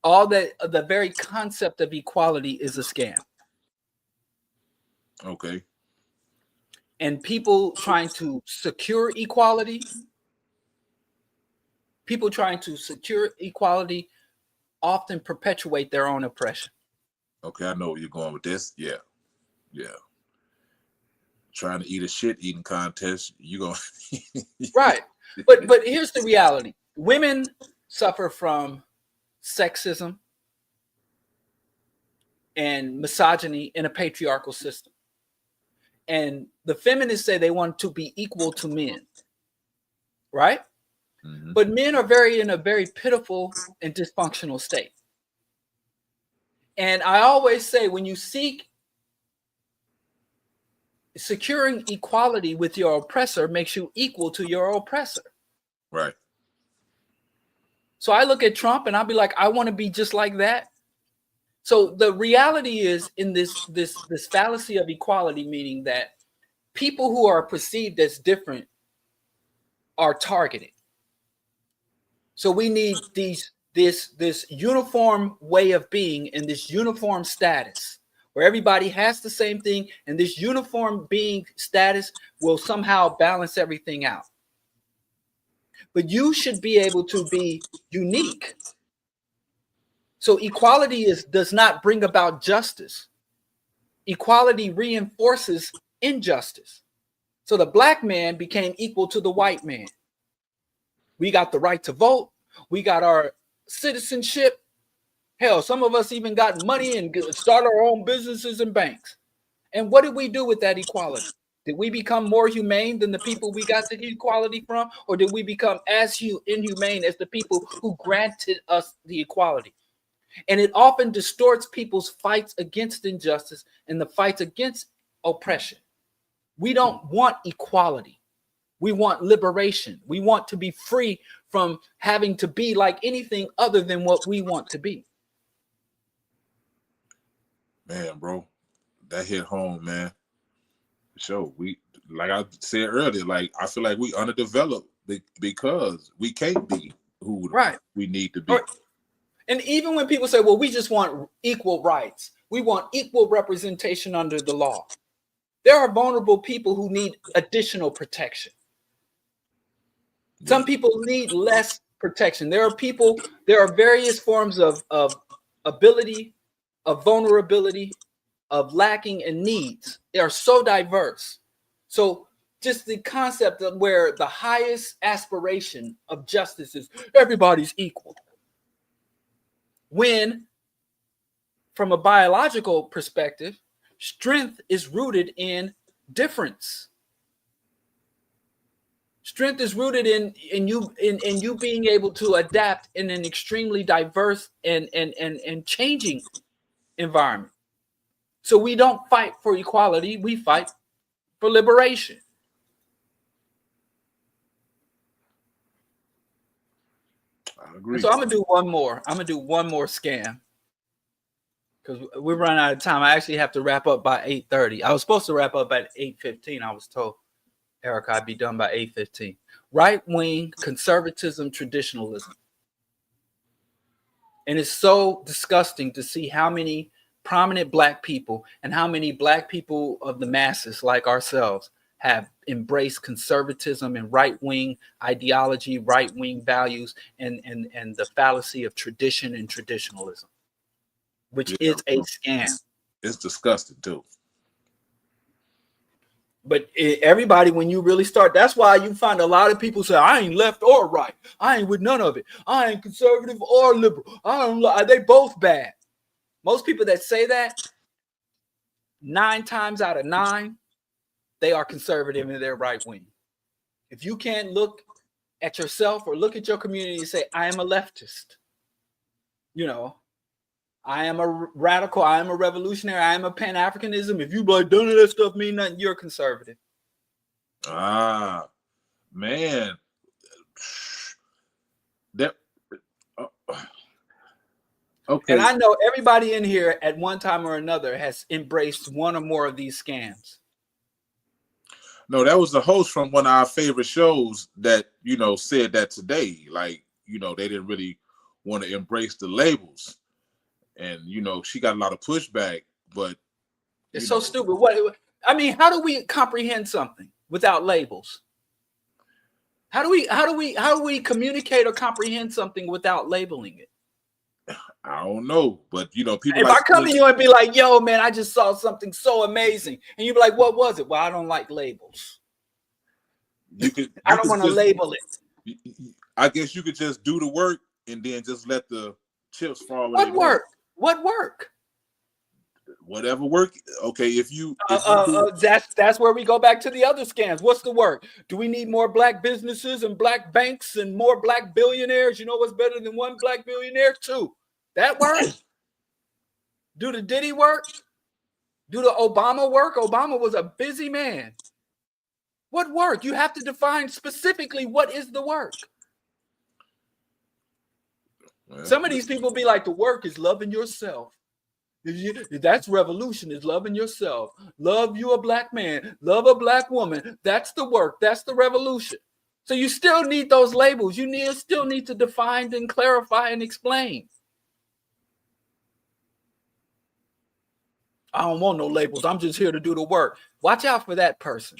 all that, the very concept of equality is a scam. Okay. And people trying to secure equality, often perpetuate their own oppression. Okay, I know where you're going with this. Yeah. Trying to eat a shit-eating contest, you going right. But here's the reality. Women suffer from sexism and misogyny in a patriarchal system. And the feminists say they want to be equal to men. Right? Mm-hmm. But men are in a very pitiful and dysfunctional state. And I always say, when you seek securing equality with your oppressor makes you equal to your oppressor. Right. So I look at Trump and I'll be like, I want to be just like that. So the reality is, in this fallacy of equality, meaning that people who are perceived as different are targeted. So we need this uniform way of being and this uniform status where everybody has the same thing, and this uniform being status will somehow balance everything out. But you should be able to be unique. So equality does not bring about justice. Equality reinforces injustice. So the black man became equal to the white man. We got the right to vote. We got our citizenship. Hell, some of us even got money and start our own businesses and banks. And what did we do with that equality? Did we become more humane than the people we got the equality from? Or did we become as inhumane as the people who granted us the equality? And it often distorts people's fights against injustice and the fights against oppression. We don't want equality. We want liberation. We want to be free from having to be like anything other than what we want to be. Man, bro, that hit home, man. So we, like I said earlier, like I feel like we underdeveloped because we can't be who we need to be. And even when people say, well, we just want equal rights, we want equal representation under the law, there are vulnerable people who need additional protection. Some people need less protection. There are various forms of ability, of vulnerability, of lacking and needs. They are so diverse. So just the concept of where the highest aspiration of justice is everybody's equal. When, from a biological perspective, strength is rooted in difference. Strength is rooted in you being able to adapt in an extremely diverse and changing environment. So we don't fight for equality, we fight for liberation. I agree. So I'm gonna do one more. I'm gonna do one more scam because we're running out of time. I actually have to wrap up by 8:30. I was supposed to wrap up at 8:15. I was told, Erica, I'd be done by 8:15. Right-wing conservatism, traditionalism. And it's so disgusting to see how many prominent Black people and how many Black people of the masses like ourselves have embraced conservatism and right-wing ideology, right-wing values, and the fallacy of tradition and traditionalism, which is a scam. It's disgusting too. But everybody, when you really start, that's why you find a lot of people say, I ain't left or right. I ain't with none of it. I ain't conservative or liberal. I don't. They both bad. Most people that say that, 9 times out of 9, they are conservative and they're right wing. If you can't look at yourself or look at your community and say, I am a leftist, I am a radical, I am a revolutionary, I am a Pan-Africanism. If you like, none of that stuff mean nothing, you're conservative. Ah, man. Okay. And I know everybody in here at one time or another has embraced one or more of these scams. No, that was the host from one of our favorite shows that, said that today. Like, they didn't really want to embrace the labels. And, she got a lot of pushback, but it's so stupid. How do we comprehend something without labels? How do we communicate or comprehend something without labeling it? I don't know, but people. If I come to you and be like, "Yo, man, I just saw something so amazing," and you be like, "What was it?" Well, I don't like labels. I don't want to label it. I guess you could just do the work and then just let the chips fall. What work? What work? Whatever work. Okay, if you that's where we go back to the other scams. What's the work? Do we need more Black businesses and Black banks and more Black billionaires? You know what's better than one Black billionaire? 2. That work? Do the Diddy work? Do the Obama work? Obama was a busy man. What work? You have to define specifically what is the work. Well, some of these people be like, the work is loving yourself. That's revolution, is loving yourself. Love you a Black man. Love a Black woman. That's the work. That's the revolution. So you still need those labels. You still need to define and clarify and explain. I don't want no labels. I'm just here to do the work. Watch out for that person.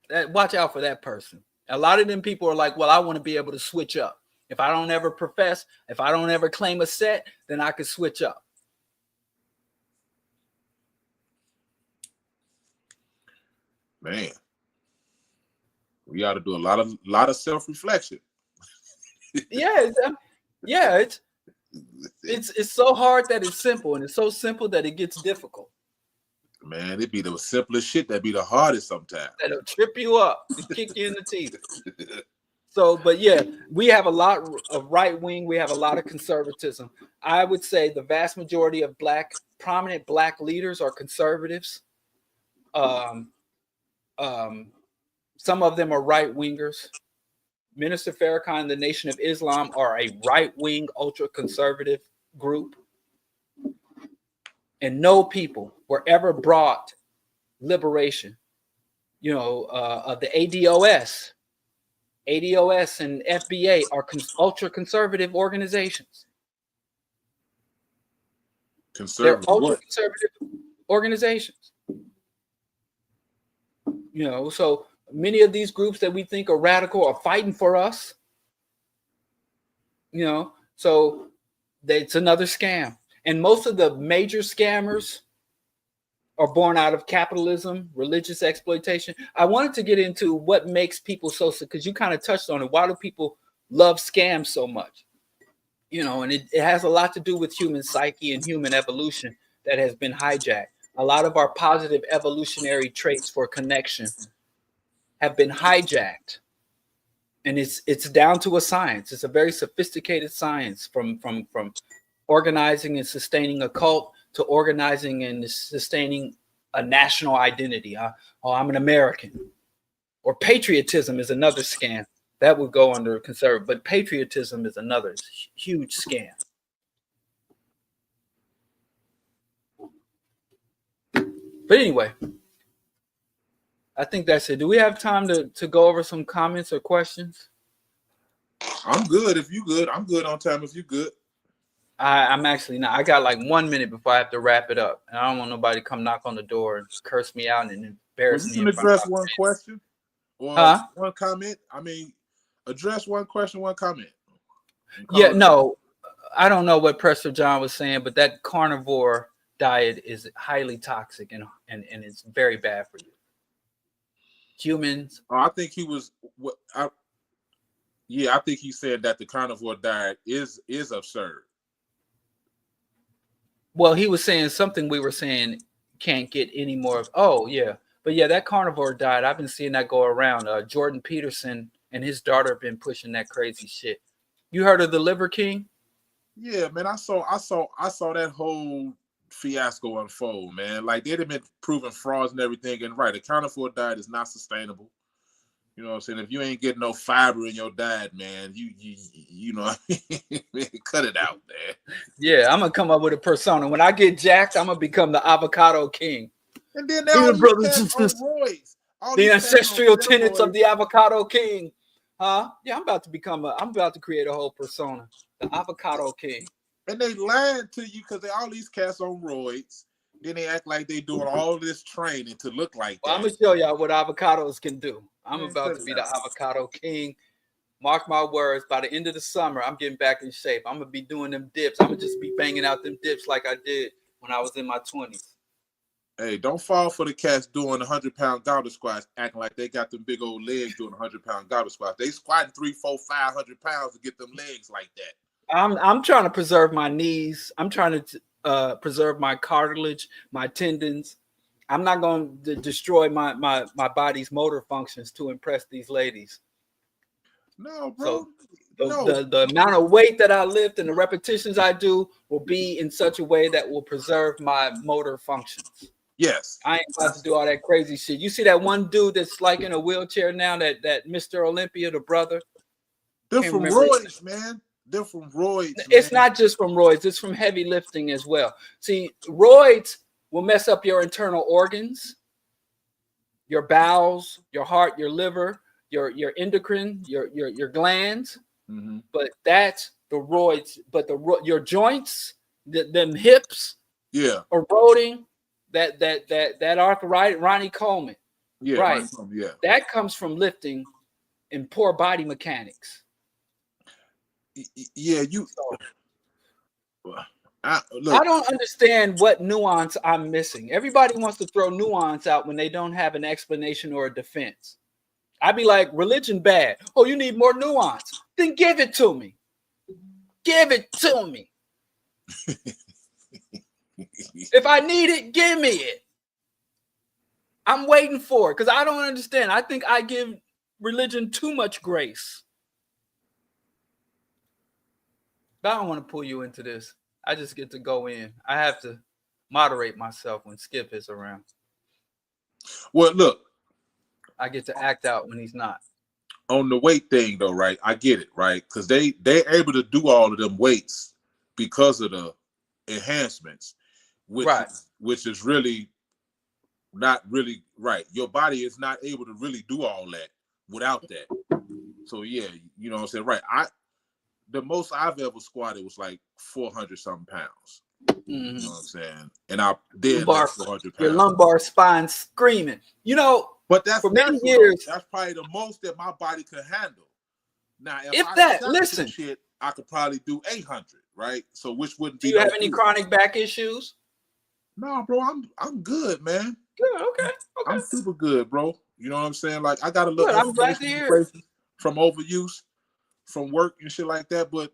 Watch out for that person. A lot of them people are like, well, I want to be able to switch up. If I don't ever profess, if I don't ever claim a set, then I could switch up. Man, we ought to do a lot of self-reflection. It's so hard that it's simple, and it's so simple that it gets difficult. Man, it'd be the simplest shit that be the hardest sometimes. That'll trip you up and kick you in the teeth. So, but yeah, we have a lot of right wing. We have a lot of conservatism. I would say the vast majority of prominent Black leaders are conservatives. Some of them are right wingers. Minister Farrakhan and the Nation of Islam are a right wing, ultra conservative group. And no people were ever brought liberation. the ADOS. ADOS and FBA are ultra conservative organizations. They're ultra conservative organizations. So many of these groups that we think are radical are fighting for us. So it's another scam. And most of the major scammers are born out of capitalism, religious exploitation. I wanted to get into what makes people so, because you kind of touched on it. Why do people love scams so much? And it has a lot to do with human psyche and human evolution that has been hijacked. A lot of our positive evolutionary traits for connection have been hijacked. And it's down to a science. It's a very sophisticated science, from organizing and sustaining a cult to organizing and sustaining a national identity. I'm an American. Or patriotism is another scam. That would go under conservative, but patriotism is another huge scam. But anyway, I think that's it. Do we have time to go over some comments or questions? I'm good if you good. I'm good on time if you good. I'm actually not. I got like 1 minute before I have to wrap it up. And I don't want nobody to come knock on the door and curse me out and embarrass me. You can address one question or one comment. I mean, address one question, one comment. Yeah, no, I don't know what Prester John was saying, but that carnivore diet is highly toxic and it's very bad for you. Humans. I think he was I think he said that the carnivore diet is absurd. Well, he was saying something we were saying can't get any more of. Oh, yeah. But yeah, that carnivore diet, I've been seeing that go around. Jordan Peterson and his daughter have been pushing that crazy shit. You heard of the Liver King? Yeah, man. I saw that whole fiasco unfold, man. Like they'd have been proving frauds and everything. And right, the carnivore diet is not sustainable. You know what I'm saying? If you ain't getting no fiber in your diet, man, you know, cut it out, man. Yeah, I'm gonna come up with a persona. When I get jacked, I'm gonna become the avocado king. And then all these cats on roids, the ancestral tenets of the avocado king. Huh? Yeah, I'm about to create a whole persona. The avocado king. And they lied to you because all these cats on roids. Then they act like they doing all this training to look like that. I'm gonna show y'all what avocados can do. I'm about to be the avocado king. Mark my words. By the end of the summer, I'm getting back in shape. I'm gonna be doing them dips. I'm gonna just be banging out them dips like I did when I was in my 20s. Hey, don't fall for the cats doing 100-pound goblet squats, acting like they got them big old legs doing 100-pound goblet squats. They squatting 300, 400, 500 pounds to get them legs like that. I'm trying to preserve my knees. I'm trying to preserve my cartilage, my tendons. I'm not going to destroy my body's motor functions to impress these ladies. No, bro. So the amount of weight that I lift and the repetitions I do will be in such a way that will preserve my motor functions. Yes. I ain't about to do all that crazy shit. You see that one dude that's like in a wheelchair now, that Mr. Olympia, the brother? They're from roids, man. They're from roids. It's not just from roids. It's from heavy lifting as well. See, roids will mess up your internal organs, your bowels, your heart, your liver, your endocrine, your glands. Mm-hmm. But that's the roids. But your joints, them hips, eroding. That arthritis, Ronnie Coleman. Yeah, right. Ronnie Coleman, yeah. That comes from lifting and poor body mechanics. Yeah, I don't understand what nuance I'm missing. Everybody wants to throw nuance out when they don't have an explanation or a defense. I'd be like, religion bad. Oh, you need more nuance. Then give it to me. Give it to me. If I need it, give me it. I'm waiting for it because I don't understand. I think I give religion too much grace. But I don't want to pull you into this. I just get to go in. I have to moderate myself when Skip is around. Well, look. I get to act out when he's not. On the weight thing, though, right? I get it, right? Because they're able to do all of them weights because of the enhancements, which is really not really right. Your body is not able to really do all that without that. So yeah, you know what I'm saying? Right. The most I've ever squatted was like 400 something pounds. You know what I'm saying? And I did like 400 pounds. Your lumbar spine screaming. You know, but that's for many years. That's probably the most that my body could handle. Now, if I that, got listen, shit, I could probably do 800, right? So which wouldn't be. Do you have any chronic back issues? No, bro, I'm good, man. Good, okay. I'm super good, bro. You know what I'm saying? Like I got a little I'm glad to hear from overuse, from work and shit like that, but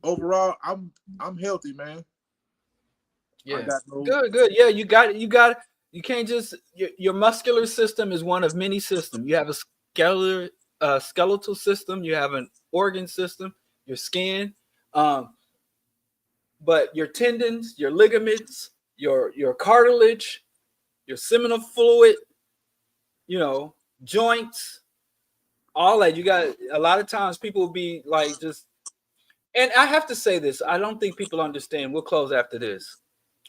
overall, I'm healthy, man. Yeah, good. Yeah, you got it. You can't just your muscular system is one of many systems. You have a skeletal system. You have an organ system. Your skin, but your tendons, your ligaments, your cartilage, your seminal fluid, you know, joints, all that. You got a lot of times people will be like just. And I have to say this. I don't think people understand. We'll close after this.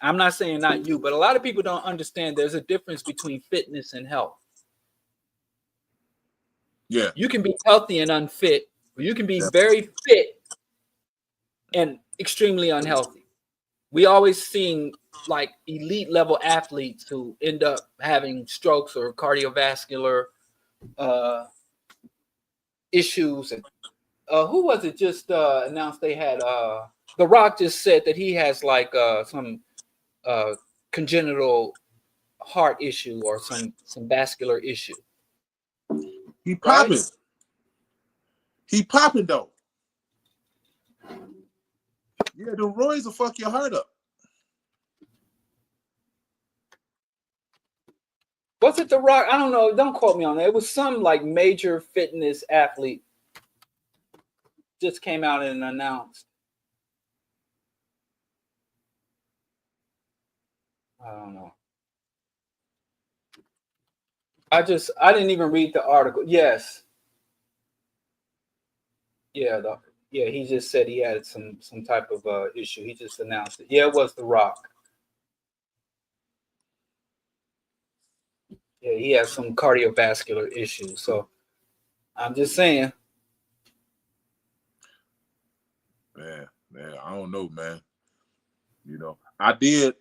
I'm not saying not you, but a lot of people don't understand there's a difference between fitness and health. Yeah. You can be healthy and unfit, or you can be very fit and extremely unhealthy. We always seen like elite level athletes who end up having strokes or cardiovascular issues. And who was it just announced they had The Rock just said that he has like some congenital heart issue or some vascular issue. He popping. Right? He popping though. Yeah, the roids will fuck your heart up. Was it The Rock? I don't know. Don't quote me on that. It was some like major fitness athlete just came out and announced. I don't know. I didn't even read the article. Yes. Yeah, he just said he had some type of issue. He just announced it. Yeah, it was The Rock. Yeah, he has some cardiovascular issues. So I'm just saying. Man, I don't know, man. You know, I did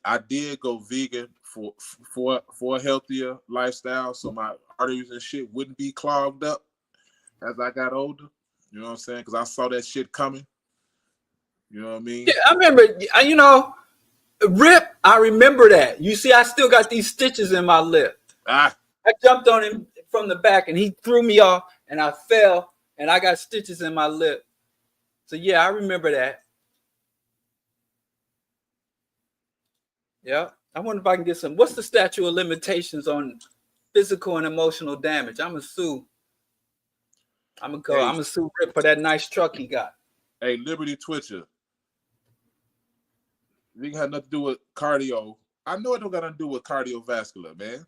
go vegan for a healthier lifestyle, so my arteries and shit wouldn't be clogged up as I got older. You know what I'm saying? Because I saw that shit coming. You know what I mean? Yeah, I remember. You know, Rip. I remember that. You see, I still got these stitches in my lip. I jumped on him from the back, and he threw me off, and I fell, and I got stitches in my lip. So yeah, I remember that. Yeah, I wonder if I can get some. What's the statute of limitations on physical and emotional damage? I'm gonna sue. I'm gonna go. I'm gonna sue Rip for that nice truck he got. Hey, Liberty Twitcher. It had nothing to do with cardio. I know it don't got nothing to do with cardiovascular, man.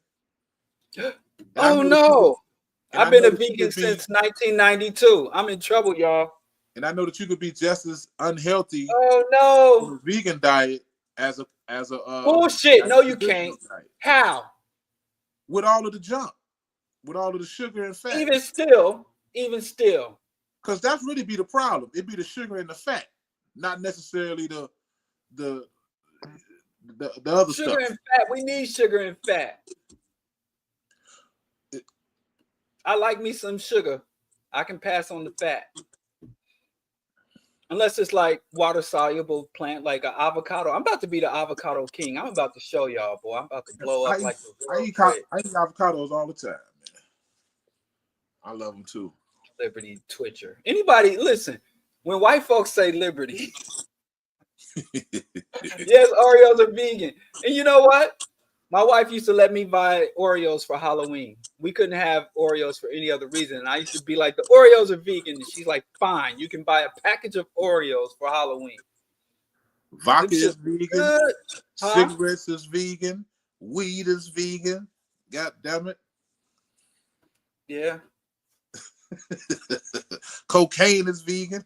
Oh no! I've been a vegan since 1992. I'm in trouble, y'all. And I know that you could be just as unhealthy. Oh no! On a vegan diet as a bullshit. No, you can't. Diet. How? With all of the junk, with all of the sugar and fat. Even still. Because that's really be the problem. It'd be the sugar and the fat, not necessarily the other sugar stuff. And fat. We need sugar and fat. I like me some sugar. I can pass on the fat. Unless it's like water soluble plant, like an avocado. I'm about to be the avocado king. I'm about to show y'all, boy. I'm about to blow up like the I eat avocados all the time, man. I love them too. Liberty Twitcher. Anybody listen? When white folks say liberty, yes, Oreos are vegan. And you know what? My wife used to let me buy Oreos for Halloween. We couldn't have Oreos for any other reason. And I used to be like, the Oreos are vegan. And she's like, fine, you can buy a package of Oreos for Halloween. Vodka is vegan. Cigarettes is vegan. Weed is vegan. God damn it. Yeah. Cocaine is vegan.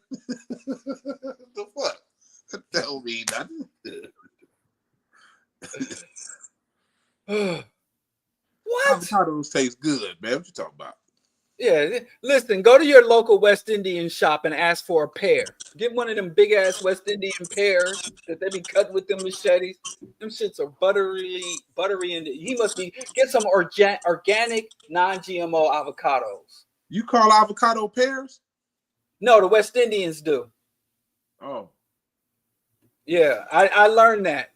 The fuck? That don't mean nothing. avocados taste good, man. What you talking about? Yeah, listen, go to your local West Indian shop and ask for a pear. Get one of them big ass West Indian pears that they be cutting with them machetes. Them shits are buttery, and he must be get some organic, non-GMO avocados. You call avocado pears? No, the West Indians do. Oh. Yeah, I learned that.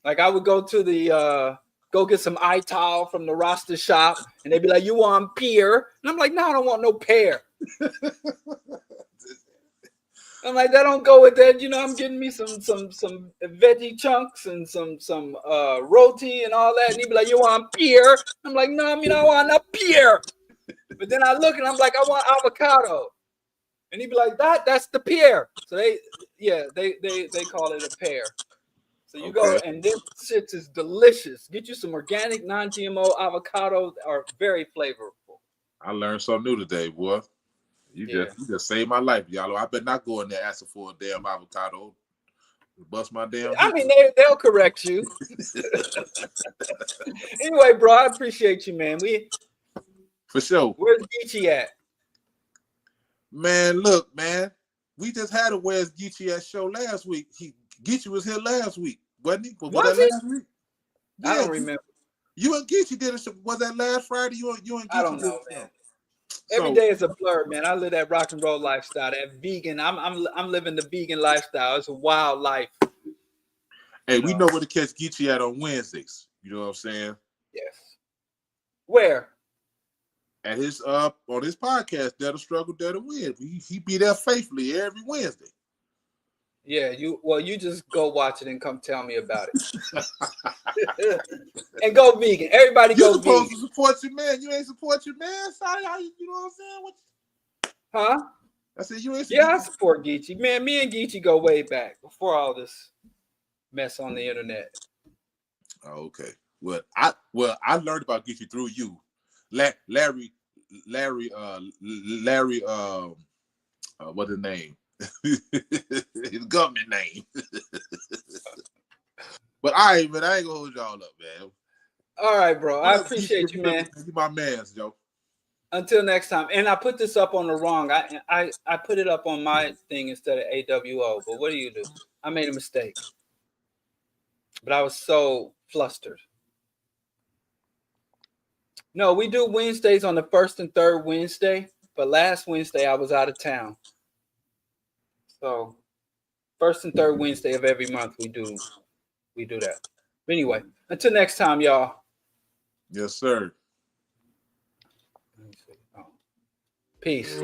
Like I would go to the go get some ital from the Rasta shop, and they'd be like, "You want pear?" And I'm like, "No, I don't want no pear." I'm like, "That don't go with that." You know, I'm getting me some veggie chunks and some roti and all that. And he'd be like, "You want pear?" I'm like, "No, I mean I want a pear." But then I look and I'm like, "I want avocado," and he'd be like, "That's the pear." So they call it a pear. So you go, and this shit is delicious. Get you some organic, non-GMO avocados, are very flavorful. I learned something new today, boy. You just saved my life, y'all. I better not go in there asking for a damn avocado. Bust my damn. I mean, they'll correct you. Anyway, bro, I appreciate you, man. For sure. Where's Geechee at? Man, look, man. We just had a Where's Geechee at show last week. Geechee was here last week, wasn't he? Was he? Last week? Yeah, I don't remember. You and Geechee did it. Was that last Friday? You and Geechee? I don't know, man. Every day is a blur, man. I live that rock and roll lifestyle, that vegan. I'm living the vegan lifestyle. It's a wild life. Hey, we know where to catch Geechee at on Wednesdays. You know what I'm saying? Yes. Where? At his on his podcast, Dare to Struggle, Dare to Win. He be there faithfully every Wednesday. Yeah, you just go watch it and come tell me about it. And go vegan. Everybody go vegan. You're supposed to support your man. You ain't support your man. Sorry, you know what I'm saying? Huh? I said you ain't. Yeah, I support Geechee. Man, me and Geechee go way back before all this mess on the internet. Oh, okay. Well, I learned about Geechee through you. Larry, what's his name? His government name. But I ain't gonna hold y'all up, man. All right, bro. I appreciate you, man. You my man, Joe. Until next time. And I put this up on the wrong. I put it up on my thing instead of AWO. But what do? I made a mistake. But I was so flustered. No, we do Wednesdays on the first and third Wednesday. But last Wednesday I was out of town. So first and third Wednesday of every month we do that. But anyway, until next time, y'all. Yes, sir. Peace.